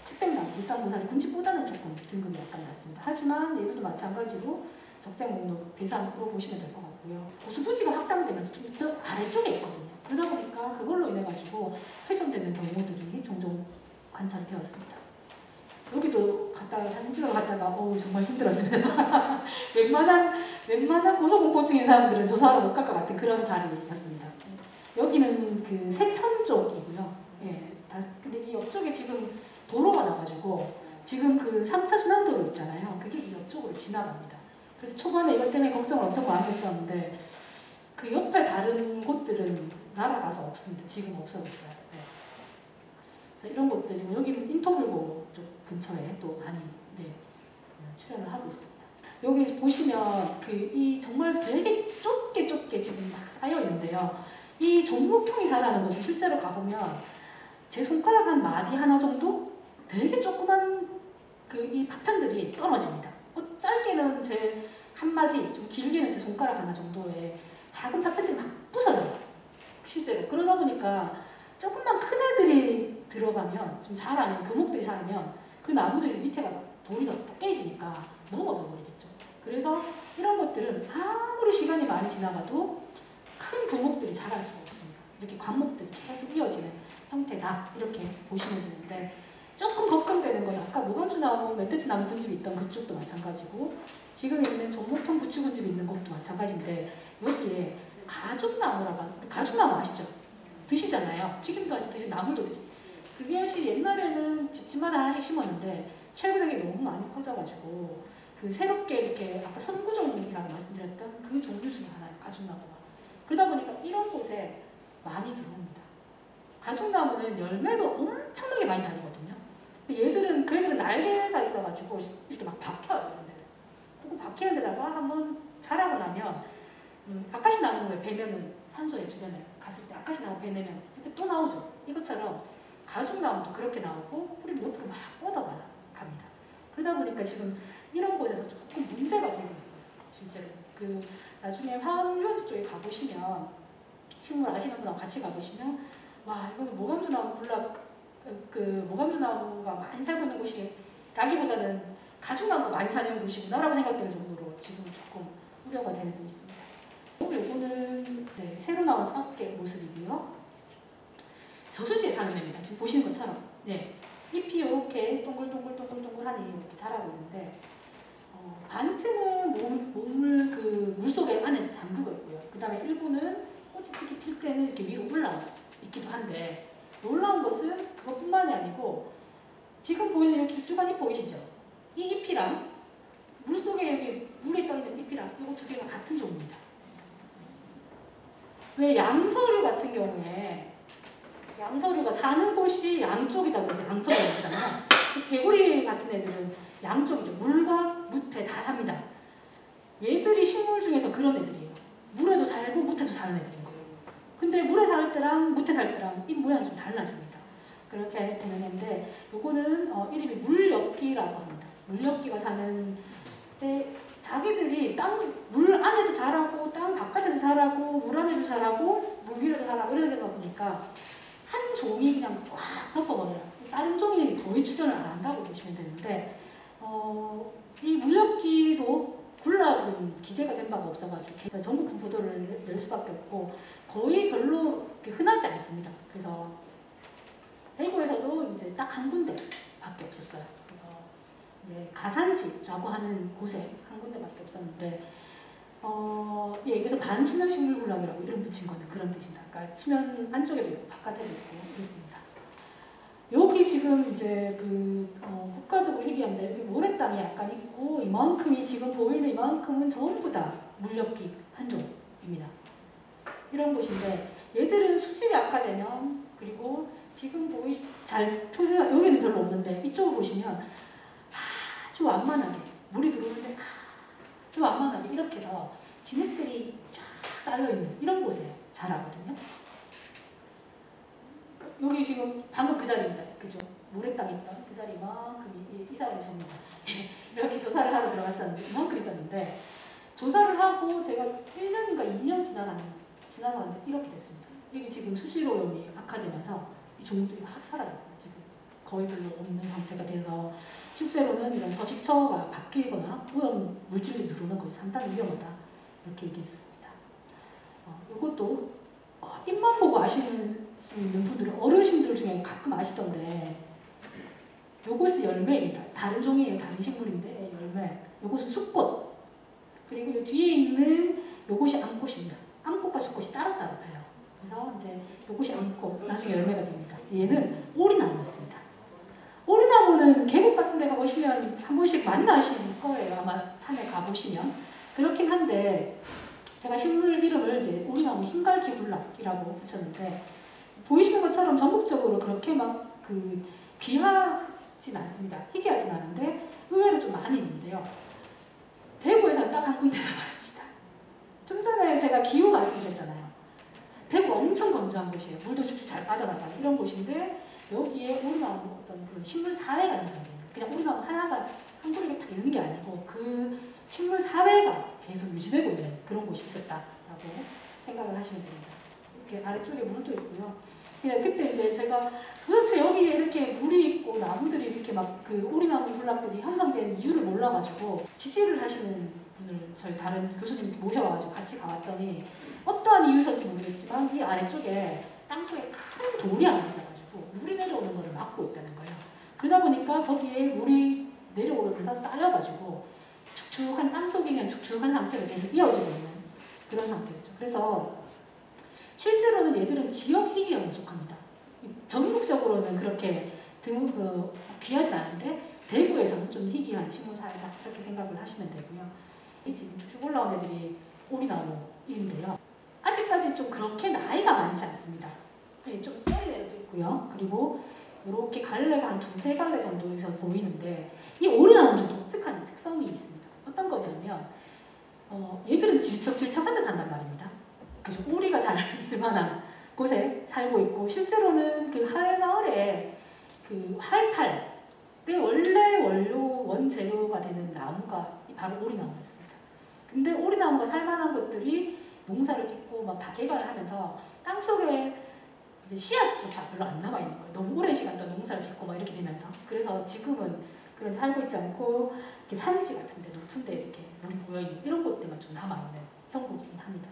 측백나무, 돌담고사리 군집보다는 조금 등급이 약간 낮습니다. 하지만 얘들도 마찬가지로 적색목록 대상으로 보시면 될 것 같고요. 고수부지가 확장되면서 좀 더 아래쪽에 있거든요. 그러다 보니까 그걸로 인해 가지고 훼손되는 경우들이 종종 관찰되었습니다. 여기도 갔다가 사진 찍으러 갔다가 정말 힘들었습니다. 웬만한 고소공포증인 사람들은 조사하러 못 갈 것 같은 그런 자리였습니다. 여기는 그 세천 쪽이고요. 예, 근데 이 옆쪽에 지금 도로가 나가지고 지금 그 3차 순환도로 있잖아요. 그게 이 옆쪽으로 지나갑니다. 그래서 초반에 이것 때문에 걱정을 엄청 많이 했었는데 그 옆에 다른 곳들은 날아가서 없습니다. 지금 없어졌어요. 네. 이런 곳들이고 여기는 인터불고 쪽 근처에 또 많이 출연을 하고 있습니다. 여기 보시면 이 정말 되게 좁게 지금 막 쌓여 있는데요. 이 종목형이 자라는 곳은 실제로 가보면 제 손가락 한 마디 하나 정도 되게 조그만 이 파편들이 떨어집니다. 짧게는 제 한 마디, 좀 길게는 제 손가락 하나 정도의 작은 파편들이 막 부서져요. 실제로. 그러다 보니까 조금만 큰 애들이 들어가면, 좀 자라면, 교목들이 자라면 그 나무들이 밑에가 돌이 더 깨지니까 넘어져 버리겠죠. 그래서 이런 것들은 아무리 시간이 많이 지나가도 큰 교목들이 자랄 수가 없습니다. 이렇게 관목들이 계속 이어지는 형태다. 이렇게 보시면 되는데 조금 걱정되는 건 아까 모감주나무, 멧돼지나무 군집이 있던 그쪽도 마찬가지고 지금 있는 종목형 부추군집이 있는 곳도 마찬가지인데 여기에 가죽나무 아시죠? 드시잖아요. 튀김도 하시듯이 나물도 드시. 그게 사실 옛날에는 집집마다 하나씩 심었는데 최근에 너무 많이 퍼져가지고 그 새롭게 이렇게 아까 선구종이라고 말씀드렸던 그 종류 중에 하나예요. 가죽나무가. 그러다 보니까 이런 곳에 많이 들어옵니다. 가죽나무는 열매도 엄청나게 많이 달리거든요. 얘들은 날개가 있어가지고 이렇게 막 박혀요. 그리고 박히는 데다가 한번 자라고 나면 아카시 나무에 베면은 산소에 주변에 갔을 때 아카시 나무 베내면 이렇게 또 나오죠. 이것처럼 가죽나무도 그렇게 나오고 뿌리는 옆으로 막 뻗어갑니다. 그러다 보니까 지금 이런 곳에서 조금 문제가 되고 있어요. 실제로 나중에 화학유원지 쪽에 가보시면 식물 아시는 분하고 같이 가보시면 와 이거는 모감주나무 모감주나무가 많이 살고 있는 곳이라기보다는 가죽나무가 많이 사는 곳이구나라고 생각되는 정도로 지금 조금 우려가 되고 있습니다. 요거는 새로 나온 싹개 모습이고요. 저수지에 사는 애입니다. 지금 보시는 것처럼 잎이 이렇게 동글동글하니 이렇게 자라고 있는데 반트는 몸을 물속에 안에서 잠그고 있고요. 그 다음에 일부는 꽃이 특히 필 때는 이렇게 위로 올라있기도 한데 놀라운 것은 그것뿐만이 아니고 지금 보이는 이렇게 길쭉한 잎 보이시죠? 이 잎이랑 물속에 여기 물에 떠있는 잎이랑 이거 두 개가 같은 종입니다. 왜 양서류 같은 경우에 양서류가 사는 곳이 양쪽이다 그래서 양서류가 있잖아요. 그래서 개구리 같은 애들은 양쪽이죠. 물과 무태 다 삽니다. 얘들이 식물 중에서 그런 애들이에요. 물에도 살고 무태도 사는 애들인 거예요. 근데 물에 살 때랑 무태 살 때랑 잎 모양이 좀 달라집니다. 그렇게 되는 건데 요거는 이름이 물엿기라고 합니다. 물엿기가 사는 때 자기들이 물 안에도 자라고 땅 바깥에도 자라고 물 안에도 자라고 물 위에도 자라고 이러다 보니까 한 종이 그냥 꽉 덮어버려요. 다른 종이 거의 출현을 안 한다고 보시면 되는데 이 물엿기도 군락은 기재가 된 바가 없어가지고 전국 분포도를 낼 수밖에 없고 거의 별로 흔하지 않습니다. 그래서 대구에서도 이제 딱 한 군데밖에 없었어요. 그래서 이제 가산지라고 하는 곳에 한 군데밖에 없었는데 예, 그래서 반수면 식물군락이라고 이름 붙인 거는 그런 뜻입니다. 그러니까 수면 안쪽에도 있고 바깥에도 있고 그렇습니다. 여기 지금 이제 국가적으로 희귀한데 여기 모래땅이 약간 있고 이만큼이 지금 보이는 이만큼은 전부 다 물렵기 한 종입니다. 이런 곳인데 얘들은 수질이 악화되면 그리고 지금 잘 표현 여기는 별로 없는데 이쪽을 보시면 아주 완만하게 물이 들어오는데 아주 완만하게 이렇게 해서 진흙들이 쫙 쌓여있는 이런 곳에 자라거든요. 여기 지금 방금 그 자리입니다. 그죠? 모래땅에 있던 그 자리 이만큼 이 자리 전부 이렇게 조사를 하러 들어갔었는데 이만큼 있었는데 조사를 하고 제가 1년인가 2년 지나가는데 이렇게 됐습니다. 여기 지금 수질오염이 악화되면서 이 종들이 확 사라졌어요. 지금 거의 별로 없는 상태가 돼서 실제로는 이런 서식처가 바뀌거나 오염 물질들이 들어오는 것이 상당히 위험하다 이렇게 얘기했었습니다. 이것도 입만 보고 아시는 수 있는 분들은 어르신들 중에 가끔 아시던데 요것이 열매입니다. 다른 종이에요. 다른 식물인데 열매. 요것은 숫꽃. 그리고 요 뒤에 있는 요것이 암꽃입니다. 암꽃과 숫꽃이 따로따로 펴요. 그래서 이제 요것이 암꽃, 나중에 열매가 됩니다. 얘는 오리나무였습니다. 오리나무는 계곡 같은 데 가보시면 한 번씩 만나실 거예요. 아마 산에 가보시면. 그렇긴 한데 제가 식물 이름을 이제 오리나무 흰갈기군락이라고 붙였는데 보이시는 것처럼 전국적으로 그렇게 막 귀하진 않습니다. 희귀하진 않은데 의외로 좀 많이 있는데요. 대구에서는 딱 한 군데서 봤습니다. 좀 전에 제가 기후 말씀드렸잖아요. 대구 엄청 건조한 곳이에요. 물도 쭉쭉 잘 빠져나가는 이런 곳인데 여기에 오리나무 어떤 그런 식물 사회가 형성되는 그냥 오리나무 하나가 한 그루에 다 있는 게 아니고 그 식물 사회가 계속 유지되고 있는 그런 곳이 있었다라고 생각을 하시면 됩니다. 이렇게 아래쪽에 물도 있고요. 그때 이제 제가 도대체 여기에 이렇게 물이 있고 나무들이 이렇게 막 오리나무 군락들이 형성된 이유를 몰라가지고 지지를 하시는 분을 저희 다른 교수님 모셔와가지고 같이 가봤더니 어떠한 이유였는지 모르겠지만 이 아래쪽에 땅속에 큰 돌이 하나 있어가지고 물이 내려오는 것을 막고 있다는 거예요. 그러다 보니까 거기에 물이 내려오면서 쌓여가지고 축축한 땅속이 그냥 축축한 상태로 계속 이어지고 있는 그런 상태였죠. 그래서 실제로는 얘들은 지역 희귀형에 속합니다. 전국적으로는 그렇게 귀하진 않은데 대구에서는 좀 희귀한 식물사회다 이렇게 생각을 하시면 되고요. 지금 쭉쭉 올라온 애들이 오리나무인데요. 아직까지 좀 그렇게 나이가 많지 않습니다. 좀 어린 애도 있고요. 그리고 이렇게 갈래가 한 두세 갈래 정도에서 보이는데 이 오리나무는 좀 독특한 특성이 있습니다. 어떤 거냐면 얘들은 질척질척한 데 산단 말입니다. 그죠? 오리가 잘 있을 만한 곳에 살고 있고 실제로는 그 하회마을에 그 화이탈의 원래 원료 원재료가 되는 나무가 바로 오리나무였습니다. 근데 오리나무가 살만한 것들이 농사를 짓고 막 다 개발을 하면서 땅속에 씨앗조차 별로 안 남아있는 거예요. 너무 오랜 시간 동안 농사를 짓고 막 이렇게 되면서. 그래서 지금은 그런 살고 있지 않고 이렇게 산지 같은 데 높은 데 이렇게 물이 모여있는 이런 곳들만 좀 남아있는 형국이긴 합니다.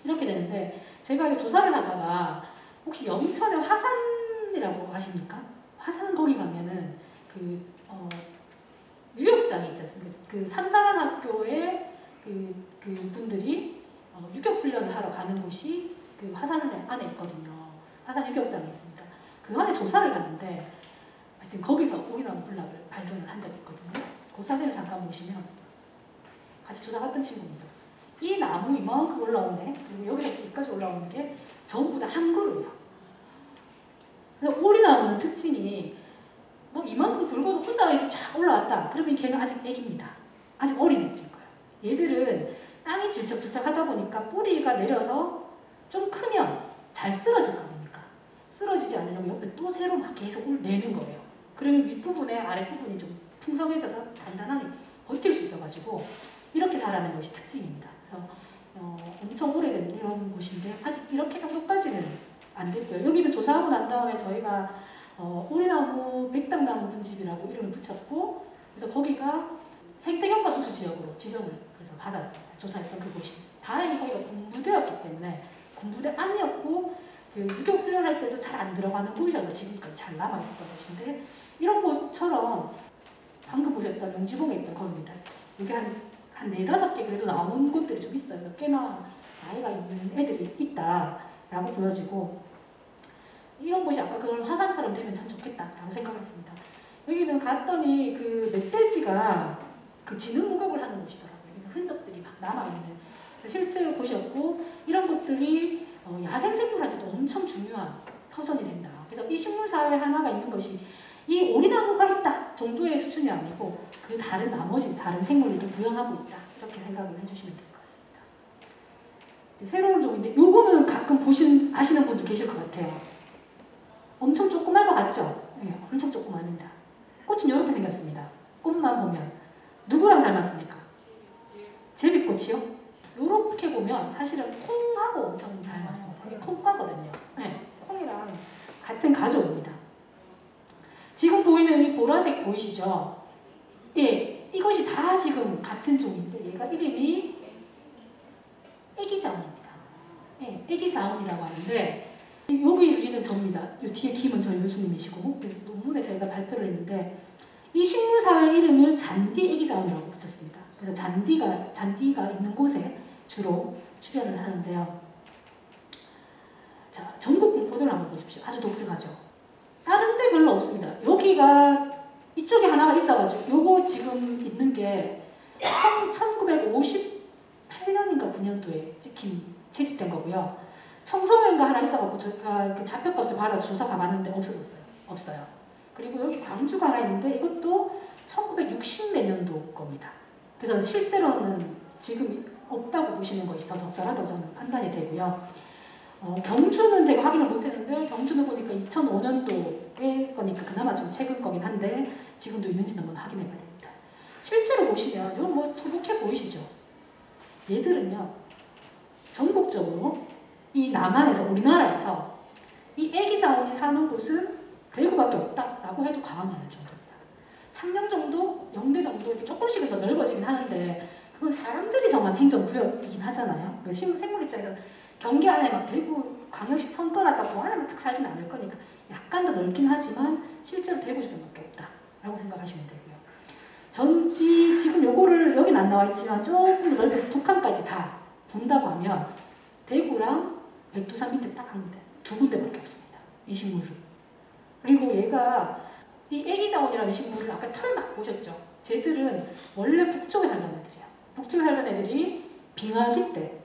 이렇게 되는데 제가 이제 조사를 하다가 혹시 영천의 화산이라고 아십니까? 화산 거기 가면은 유격장이 있지 않습니까? 그 삼사관학교에 그 분들이 유격 훈련을 하러 가는 곳이 그 화산 안에 있거든요. 화산 유격장이 있습니다. 그 안에 조사를 갔는데 하여튼 거기서 오리나무 군락을 발견을 한 적이 있거든요. 그 사진을 잠깐 보시면 같이 조사 갔던 친구입니다. 이 나무 이만큼 올라오네. 그리고 여기서 여기까지 올라오는 게 전부 다 한 그루예요. 그래서 오리나무는 특징이 뭐 이만큼 굵어도 혼자 이렇게 쫙 올라왔다. 그러면 걔는 아직 애기입니다. 아직 어린 애들인 거예요. 얘들은 땅이 질척질척하다 보니까 뿌리가 내려서 좀 크면 잘 쓰러질까 쓰러지지 않으려고 옆에 또 새로 막 계속 내는 거예요. 그러면 윗부분에 아랫부분이 좀 풍성해져서 단단하게 버틸 수 있어가지고 이렇게 자라는 것이 특징입니다. 그래서 엄청 오래된 이런 곳인데 아직 이렇게 정도까지는 안 됐고요. 여기는 조사하고 난 다음에 저희가 오리나무 백당나무 분집이라고 이름을 붙였고 그래서 거기가 생태경관 우수 지역으로 지정을 그래서 받았습니다. 조사했던 그곳이. 다행히 거기가 군부대였기 때문에 군부대 아니었고 그 유교 훈련할 때도 잘 안 들어가는 곳이어서 지금까지 잘 남아있었던 곳인데 이런 곳처럼 방금 보셨던 용지봉에 있던 겁니다. 이게 한 4-5개 그래도 나온 곳들이 좀 있어요. 꽤나 나이가 있는 애들이 있다라고 보여지고 이런 곳이 아까 그런 화산처럼 되면 참 좋겠다라고 생각을 했습니다. 여기는 갔더니 그 멧돼지가 그 지능 목욕을 하는 곳이더라고요. 그래서 흔적들이 막 남아있는 실제로 보셨고 이런 것들이 야생생물한테도 엄청 중요한 터전이 된다. 그래서 이 식물사회 하나가 있는 것이 이 오리나무가 있다 정도의 수준이 아니고 그 다른 나머지 다른 생물들도 부양하고 있다. 이렇게 생각을 해주시면 될 것 같습니다. 새로운 종인데 요거는 가끔 아시는 분도 계실 것 같아요. 엄청 조그만 것 같죠? 네, 엄청 조그만합니다. 꽃은 이렇게 생겼습니다. 꽃만 보면 누구랑 닮았습니까? 제비꽃이요? 이렇게 보면 사실은 콩하고 엄청 닮았습니다. 이게 콩과거든요. 네, 콩이랑 같은 가족입니다. 지금 보이는 이 보라색 보이시죠? 예, 이것이 다 지금 같은 종인데 얘가 이름이 애기자운입니다. 예, 애기자운이라고 하는데 여기 그리는 접니다. 요 뒤에 김은 저희 교수님이시고 논문에 저희가 발표를 했는데 이 식물사회 이름을 잔디 애기자운이라고 붙였습니다. 그래서 잔디가 있는 곳에 주로 출현을 하는데요. 자, 전국 분포도를 한번 보십시오. 아주 독특하죠. 다른 데 별로 없습니다. 여기가 이쪽에 하나가 있어가지고 요거 지금 있는 게 1958년인가 9년도에 채집된 거고요. 청송인가 하나 있어갖고 제가 그 잡혀값을 받아서 조사 가봤는데 없어졌어요. 없어요. 그리고 여기 광주가 하나 있는데 이것도 1960 몇 년도 겁니다. 그래서 실제로는 지금 없다고 보시는 것이 더 적절하다고 저는 판단이 되고요. 경주는 제가 확인을 못했는데 경주는 보니까 2005년도의 거니까 그나마 좀 최근 거긴 한데 지금도 있는지는 한번 확인해봐야 됩니다. 실제로 보시면 이건 뭐 소복해 보이시죠? 얘들은요 전국적으로 이 남한에서 우리나라에서 이 애기자원이 사는 곳은 대구밖에 없다라고 해도 과언이 아닐 정도입니다. 창녕 정도, 영대 정도 이렇게 조금씩은 더 넓어지긴 하는데 그건 사람들이 정한 행정구역이긴 하잖아요. 그러니까 생물 입장에서 경기 안에 막 대구 광역시 선거라다고 안에만 딱 살지는 않을 거니까 약간 더 넓긴 하지만 실제로 대구 주변밖에 없다라고 생각하시면 되고요. 지금 요거를 여긴 안 나와 있지만 조금 더 넓혀서 북한까지 다 본다고 하면 대구랑 백두산 밑에 딱 한 군데, 2군데밖에 없습니다. 이 식물은. 그리고 얘가 이 애기자원이라는 식물을 아까 털 막 보셨죠? 쟤들은 원래 북쪽에 살던 애들이야. 북쪽에 살던 애들이 빙하기 때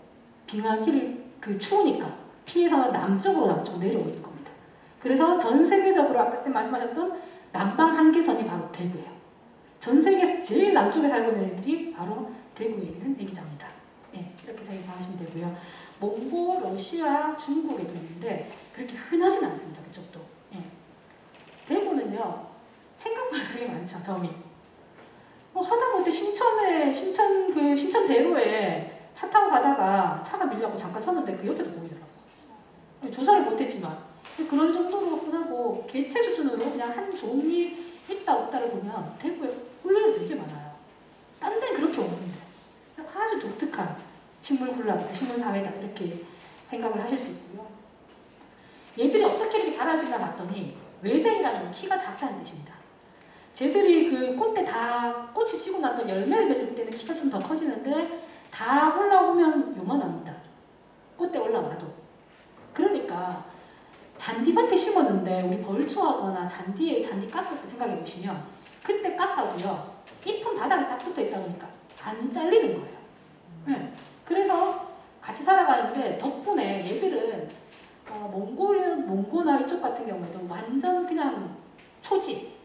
빙하기를 추우니까 피해서 남쪽으로 내려오는 겁니다. 그래서 전 세계적으로 아까 쌤 말씀하셨던 남방 한계선이 바로 대구예요. 전 세계에서 제일 남쪽에 살고 있는 애들이 바로 대구에 있는 애기자원이다. 예, 이렇게 생각하시면 되고요. 몽골, 러시아, 중국에도 있는데 그렇게 흔하진 않습니다. 그쪽도. 예. 대구는요 생각보다 되게 많죠. 점이. 하다못해 신천대로에 차 타고 가다가 차가 밀려갖고 잠깐 섰는데 그 옆에도 보이더라고요. 조사를 못했지만 그런 정도로 흔하고 개체 수준으로 그냥 한 종이 있다 없다를 보면 대구에 의외로 되게 많아요. 딴 데는 그렇게 없는데 아주 독특한 식물사회다 이렇게 생각을 하실 수 있고요. 얘들이 어떻게 이렇게 자랄 수 있나 봤더니 외생이라는 건 키가 작다는 뜻입니다. 쟤들이 그 꽃이 지고 난 다음에 열매를 맺을 때는 키가 좀 더 커지는데 다 올라오면 요만합니다. 꽃대 올라와도. 그러니까 잔디밭에 심었는데 우리 벌초하거나 잔디 깎을 때 생각해 보시면 그때 깎아도요 잎은 바닥에 딱 붙어 있다 보니까 안 잘리는 거예요. 네. 그래서 같이 살아가는데 덕분에 얘들은 몽고나 이쪽 같은 경우에도 완전 그냥 초지,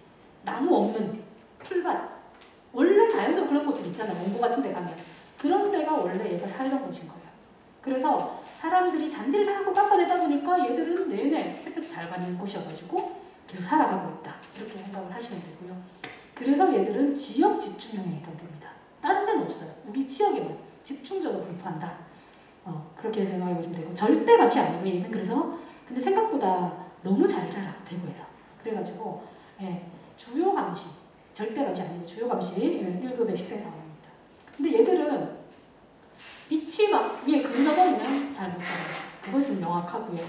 나무 없는 풀밭. 원래 자연적으로 그런 곳들 있잖아요. 몽고 같은 데 가면. 그런 데가 원래 얘가 살던 곳인 거예요. 그래서 사람들이 잔디를 자꾸 깎아내다 보니까 얘들은 내내 햇볕을 잘 받는 곳이어가지고 계속 살아가고 있다. 이렇게 생각을 하시면 되고요. 그래서 얘들은 지역 집중형에 해당됩니다. 다른 데는 없어요. 우리 지역에만 집중적으로 분포한다. 그렇게 생각해 보시면 되고 절대 감시 아니고 얘는 그래서 근데 생각보다 너무 잘 자라 대구에서. 그래가지고 예, 주요 감시 절대감시 아니고 주요감시 1급의 식생사원입니다. 근데 얘들은 빛이 막 위에 그려버리면 잘 못 자라요. 그것은 명확하고요.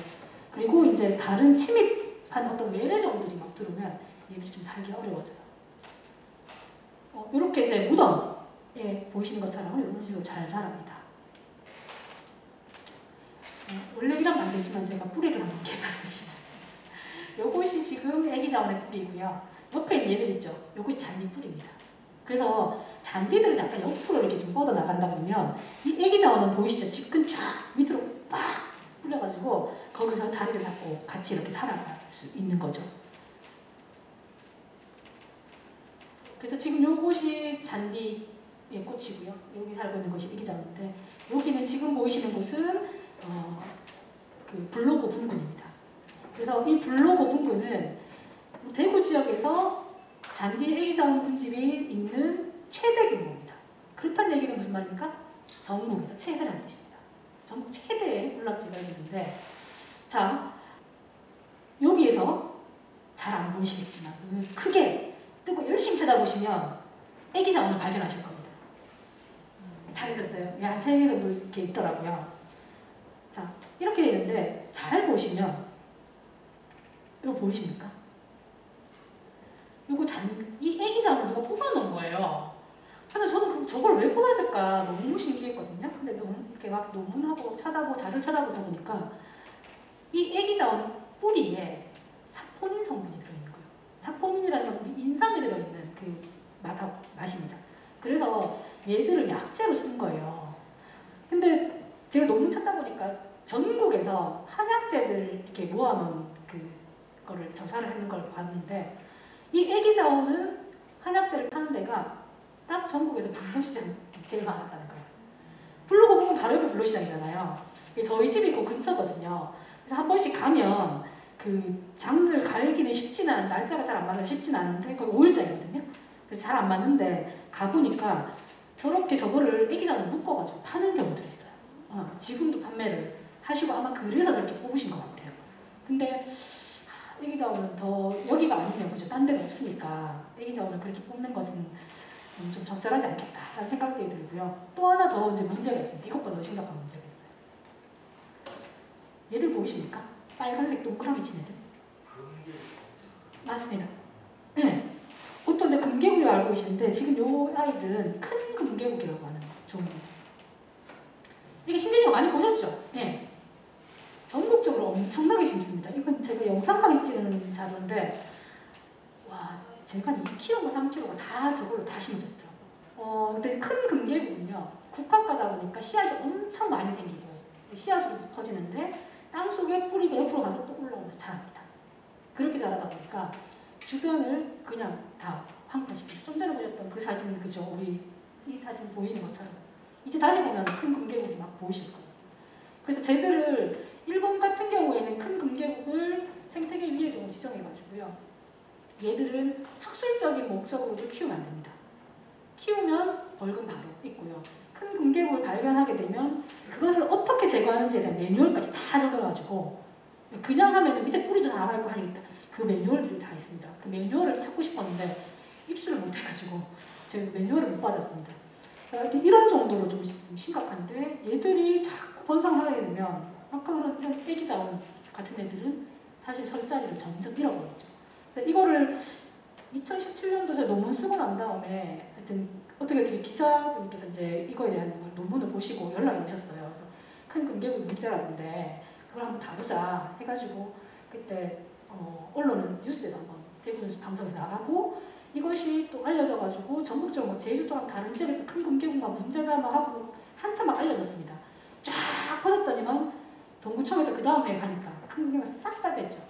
그리고 이제 다른 침입한 어떤 외래종들이 막 들어오면 얘들이 좀 살기 어려워져요. 이렇게 이제 무덤에 보이시는 것처럼 이런 식으로 잘 자랍니다. 원래 이러면 안 되지만 제가 뿌리를 한번 개봤습니다. 요것이 지금 애기자원의 뿌리고요. 옆에 있는 얘들 있죠? 요것이 잔디 뿌리입니다. 그래서 잔디들은 약간 옆으로 이렇게 좀 뻗어 나간다 그러면 이 애기자원은 보이시죠? 직근 쫙 밑으로 빡 뿌려가지고 거기서 자리를 잡고 같이 이렇게 살아갈 수 있는 거죠. 그래서 지금 요것이 잔디의 꽃이고요. 여기 살고 있는 것이 애기자원인데 여기는 지금 보이시는 곳은 그 불로고분군입니다. 그래서 이 불로고분군은 대구 지역에서 잔디 애기자원 군집이 있는 최대 규모입니다. 그렇다는 얘기는 무슨 말입니까? 전국에서 최대라는 뜻입니다. 전국 최대의 군락지가 있는데, 자, 여기에서 잘 안 보이시겠지만 눈을 크게 뜨고 열심히 찾아보시면 애기자원을 발견하실 겁니다. 잘해졌어요. 한 3개 정도 이렇게 있더라고요. 자, 이렇게 되는데 잘 보시면 이거 보이십니까? 이 애기자원을 누가 뽑아놓은 거예요. 근데 저는 저걸 왜 뽑았을까 너무 신기했거든요. 근데 너무 이렇게 막 논문하고 자료를 찾아보다 보니까 이 애기자원 뿌리에 사포닌 성분이 들어있는 거예요. 사포닌이라는 건 우리 인삼에 들어있는 그 맛입니다. 그래서 얘들을 약재로 쓴 거예요. 근데 제가 논문 찾다 보니까 전국에서 한약재들 이렇게 모아놓은 그거를 조사를 하는 걸 봤는데 이 애기자원은 한약재를 파는 데가 딱 전국에서 불로시장이 제일 많았다는 거예요. 불로고분군 바로 옆에 불로시장이잖아요. 저희 집이 그 근처거든요. 그래서 한 번씩 가면 그 장을 갈기는 쉽지는 않은, 날짜가 잘 안 맞아서 쉽지는 않은데 거기 5일짜리거든요. 그래서 잘 안 맞는데 가보니까 저렇게 저거를 애기자원을 묶어가지고 파는 경우들이 있어요. 지금도 판매를 하시고 아마 그래서 저렇게 뽑으신 것 같아요. 근데 애기자원은 더 여기가 아니면 그죠? 딴 데가 없으니까 애기자원을 그렇게 뽑는 것은 좀 적절하지 않겠다라는 생각들이 들고요. 또 하나 더 이제 문제가 있습니다. 이것보다 더 심각한 문제가 있어요. 얘들 보이십니까? 빨간색 동그라미 친 애들. 맞습니다. 네. 보통 이제 금계국이라고 알고 계시는데 지금 요 아이들은 큰 금계국이라고 하는 종류. 이게 신기한 거 많이 보셨죠? 네. 전국적으로 엄청나게 심습니다. 이건 제가 영상까지 찍은 자료인데 와, 제가 2kg가 3kg가 다 저걸로 다 심어졌더라고요. 근데 큰 금계국은요, 국화가다 보니까 씨앗이 엄청 많이 생기고 씨앗으로 퍼지는데 땅속에 뿌리가 옆으로 가서 또 올라오면서 자랍니다. 그렇게 자라다 보니까 주변을 그냥 다 황폐시킵니다. 좀 전에 보셨던 그 사진, 그죠? 우리 이 사진 보이는 것처럼 이제 다시 보면 큰 금계국이 막 보이실 거예요. 그래서 쟤들을 일본 같은 경우에는 큰 금계국을 생태계 위해종으로 지정해가지고요. 얘들은 학술적인 목적으로도 키우면 안 됩니다. 키우면 벌금 바로 있고요. 큰 금계국을 발견하게 되면 그것을 어떻게 제거하는지에 대한 매뉴얼까지 다 적어가지고 그냥 하면 밑에 뿌리도 다 남아있고 하니까 그 매뉴얼들이 다 있습니다. 그 매뉴얼을 찾고 싶었는데 입수를 못해가지고 제가 매뉴얼을 못 받았습니다. 하여튼 이런 정도로 좀 심각한데 얘들이 자꾸 번성하게 되면 아까 그런 이런 애기자원 같은 애들은 사실 설 자리를 점점 잃어버리죠. 이거를 2017년도에 논문 쓰고 난 다음에 하여튼 어떻게 기자분께서 이제 이거에 대한 논문을 보시고 연락이 오셨어요. 그래서 큰 금계국 문제라던데 그걸 한번 다루자 해가지고 그때 언론은 뉴스에서 한번 대부분 방송에서 나가고 이것이 또 알려져가지고 전국적으로 제주도랑 다른 지역에도 큰 금계국만 문제가 막 하고 한참 막 알려졌습니다. 쫙 퍼졌더니만 동구청에서 그 다음에 가니까 큰 금계국 싹 다 됐죠.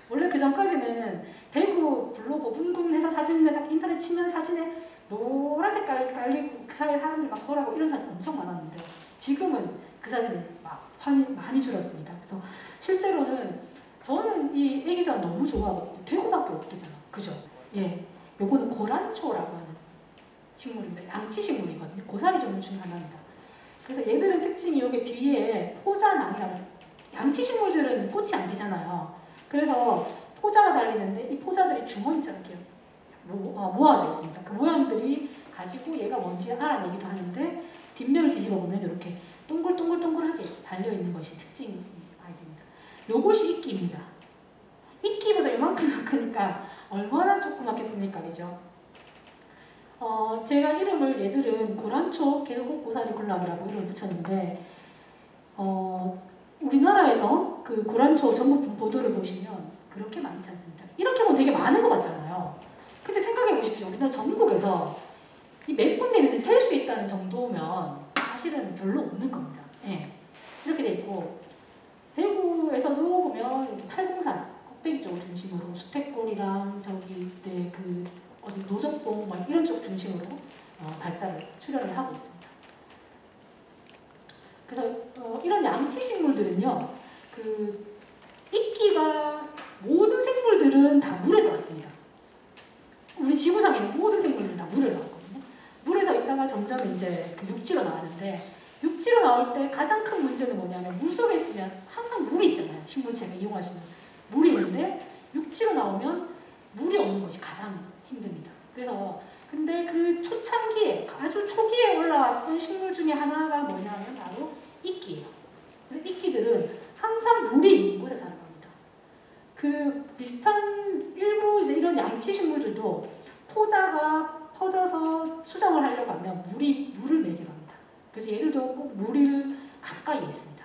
원래 그 전까지는 대구 불로고분군 해서 사진에 딱 인터넷 치면 사진에 노란색 깔리고 그 사이에 사람들 막 걸어가고 이런 사진 엄청 많았는데 지금은 그 사진이 막 많이 줄었습니다. 그래서 실제로는 저는 이 애기자원 너무 좋아하거든요. 대구밖에 없대잖아. 그죠? 예. 요거는 고란초라고 하는 식물인데 양치식물이거든요. 고사리 종류 중 하나입니다. 그래서 얘들은 특징이 여기 뒤에 포자낭이라고 해서 양치식물들은 꽃이 안 피잖아요. 그래서 포자가 달리는데 이 포자들이 주머니처럼 이렇게 모아져 있습니다. 그 모양들이 가지고 얘가 뭔지 알아내기도 하는데 뒷면을 뒤집어 보면 이렇게 동글동글동글하게 달려있는 것이 특징 아이들입니다. 요것이 이끼입니다. 이끼보다 이만큼 크니까 얼마나 조그맣겠습니까? 그죠? 제가 이름을 얘들은 고란초 계곡고사리 군락이라고 이름을 붙였는데 우리나라에서 그 고란초 전국 보도를 보시면 그렇게 많지 않습니다. 이렇게 보면 되게 많은 것 같잖아요. 근데 생각해 보십시오. 우리나라 전국에서 이 몇 군데 있는지 셀 수 있다는 정도면 사실은 별로 없는 겁니다. 예. 이렇게 돼 있고 대구에서도 보면 팔공산 꼭대기 쪽을 중심으로 수택골이랑 저기 그 어디 노적봉 막 이런 쪽 중심으로 출현을 하고 있습니다. 그래서 이런 양치 식물들은요, 그 이끼가 모든 생물들은 다 물에서 왔습니다. 우리 지구상에 있는 모든 생물들은 다 물에서 왔거든요. 물에서 있다가 점점 이제 그 육지로 나왔는데 육지로 나올 때 가장 큰 문제는 뭐냐면 물속에 있으면 항상 물이 있잖아요. 식물체가 이용할 수 있는 물이 있는데 육지로 나오면 물이 없는 것이 가장 힘듭니다. 그래서 근데 그 초창기에 아주 초기에 올라왔던 식물 중에 하나가 뭐냐면 바로 이끼예요. 그래서 이끼들은 항상 물이 있는 곳에 살아갑니다. 그 비슷한 일부 이제 이런 양치 식물들도 포자가 퍼져서 수정을 하려고 하면 물을 먹이려 합니다. 그래서 얘들도 꼭 물을 가까이에 있습니다.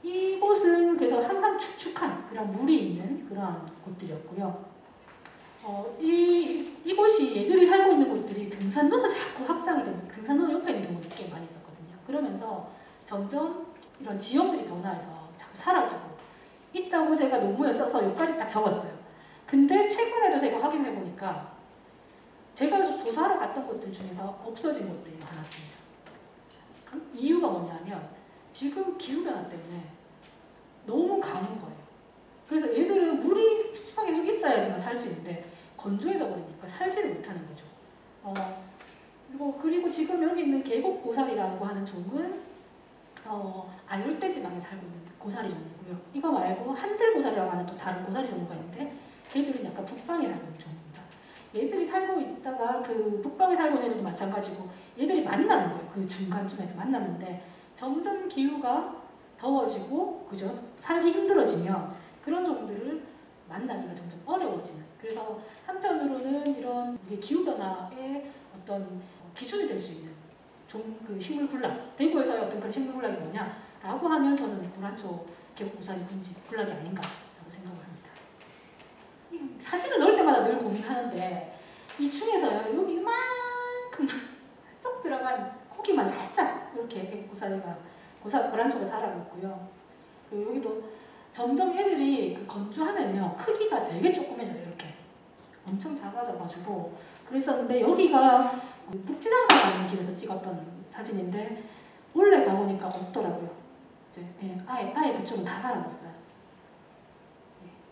이곳은 그래서 항상 축축한 그런 물이 있는 그러한 곳들이었고요. 이곳이 얘들이 살고 있는 곳들이 등산로가 자꾸 확장이 되면서 등산로 옆에 있는 경우도 꽤 많이 있었거든요. 그러면서 점점 이런 지형들이 변화해서 자꾸 사라지고 있다고 제가 논문에 써서 여기까지 딱 적었어요. 근데 최근에도 제가 확인해 보니까 제가 조사하러 갔던 곳들 중에서 없어진 곳들이 많았습니다. 그 이유가 뭐냐면 지금 기후변화 때문에 너무 가는 거예요. 그래서 얘들은 물이 계속 있어야지만 살 수 있는데 건조해져 버리니까 살지를 못하는 거죠. 그리고 지금 여기 있는 계곡고사리라고 하는 종은 아열대 지방에 살고 있는 고사리 종이고요. 이거 말고 한들고사리라고 하는 또 다른 고사리 종류가 있는데 걔들은 약간 북방에 살고 있는 종입니다. 얘들이 살고 있다가 그 북방에 살고 있는 애들도 마찬가지고 얘들이 만나는 거예요. 그 중간쯤에서 만났는데 점점 기후가 더워지고 그죠? 살기 힘들어지면 그런 종들을 만나기가 점점 어려워지는. 그래서 한편으로는 이런 우리 기후변화의 어떤 기준이 될 수 있는 그 식물 군락, 대구에서의 어떤 그런 식물 군락이 뭐냐라고 하면 저는 고란초 계곡고사리 군락이 아닌가라고 생각을 합니다. 이 사진을 넣을 때마다 늘 고민하는데 이 중에서요 여기 이만큼 쏙 들어간 고기만 살짝 이렇게 고란초가 자라고 있고요. 그리고 여기도 점점 애들이 그 건조하면요 크기가 되게 조그매져요. 이렇게 엄청 작아져가지고 그랬었는데 여기가 북지장사 가는 길에서 찍었던 사진인데 원래 가보니까 없더라고요. 이제 아예 그쪽은 다 사라졌어요.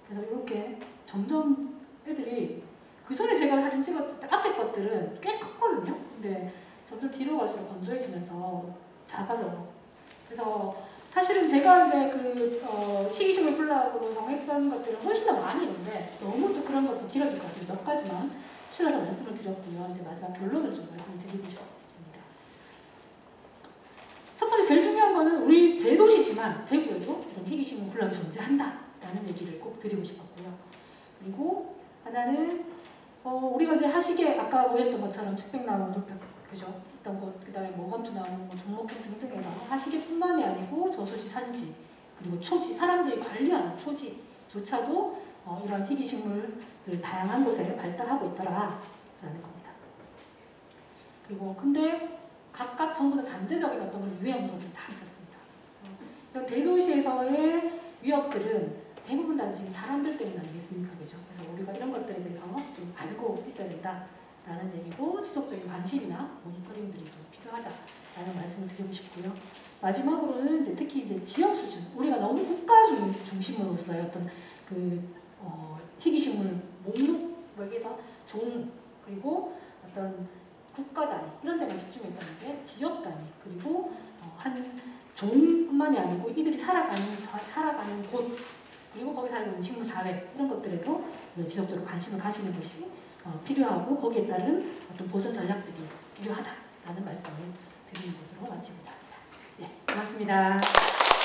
그래서 이렇게 점점 애들이 그 전에 제가 사진 찍었을 때 앞에 것들은 꽤 컸거든요. 근데 점점 뒤로 갈수록 건조해지면서 작아져. 그래서 사실은 제가 이제 그 희귀식물 군락으로 정했던 것들은 훨씬 더 많이 있는데 너무 또 그런 것도 길어질 것 같아서 몇 가지만 추려서 말씀을 드렸고요. 이제 마지막 결론을 좀 말씀을 드리고 싶습니다. 첫 번째 제일 중요한 거는 우리 대도시지만 대구에도 이런 희귀식물 군락이 존재한다라는 얘기를 꼭 드리고 싶었고요. 그리고 하나는 우리가 이제 하시게 아까 보였던 것처럼 측백나무, 노벽, 그죠? 있던 곳, 그 다음에 모감주나무, 동목행 등등해서 하시게뿐만이 아니고 저수지, 산지, 그리고 초지, 사람들이 관리하는 초지조차도 이런 희귀식물들 다양한 곳에 발달하고 있더라라는 겁니다. 그리고 근데 각각 전부 다 잠재적인 어떤 그런 유해물들이 다 있었습니다. 이런 대도시에서의 위협들은 대부분 다 지금 사람들 때문 아니겠습니까? 그죠? 그래서 우리가 이런 것들에 대해서 좀 알고 있어야 된다라는 얘기고 지속적인 관심이나 모니터링들이 좀 필요하다라는 말씀을 드리고 싶고요. 마지막으로는 이제 특히 이제 지역 수준, 우리가 너무 국가 중심으로서의 어떤 그 희귀식물 목록에서 종 그리고 어떤 국가 단위 이런 데만 집중했었는데 지역 단위 그리고 한 종뿐만이 아니고 이들이 살아가는 곳 그리고 거기 살고 있는 식물 사회 이런 것들에도 지속적으로 관심을 가지는 것이 필요하고 거기에 따른 어떤 보전 전략들이 필요하다라는 말씀을 드리는 것으로 마치고자 합니다. 네, 고맙습니다.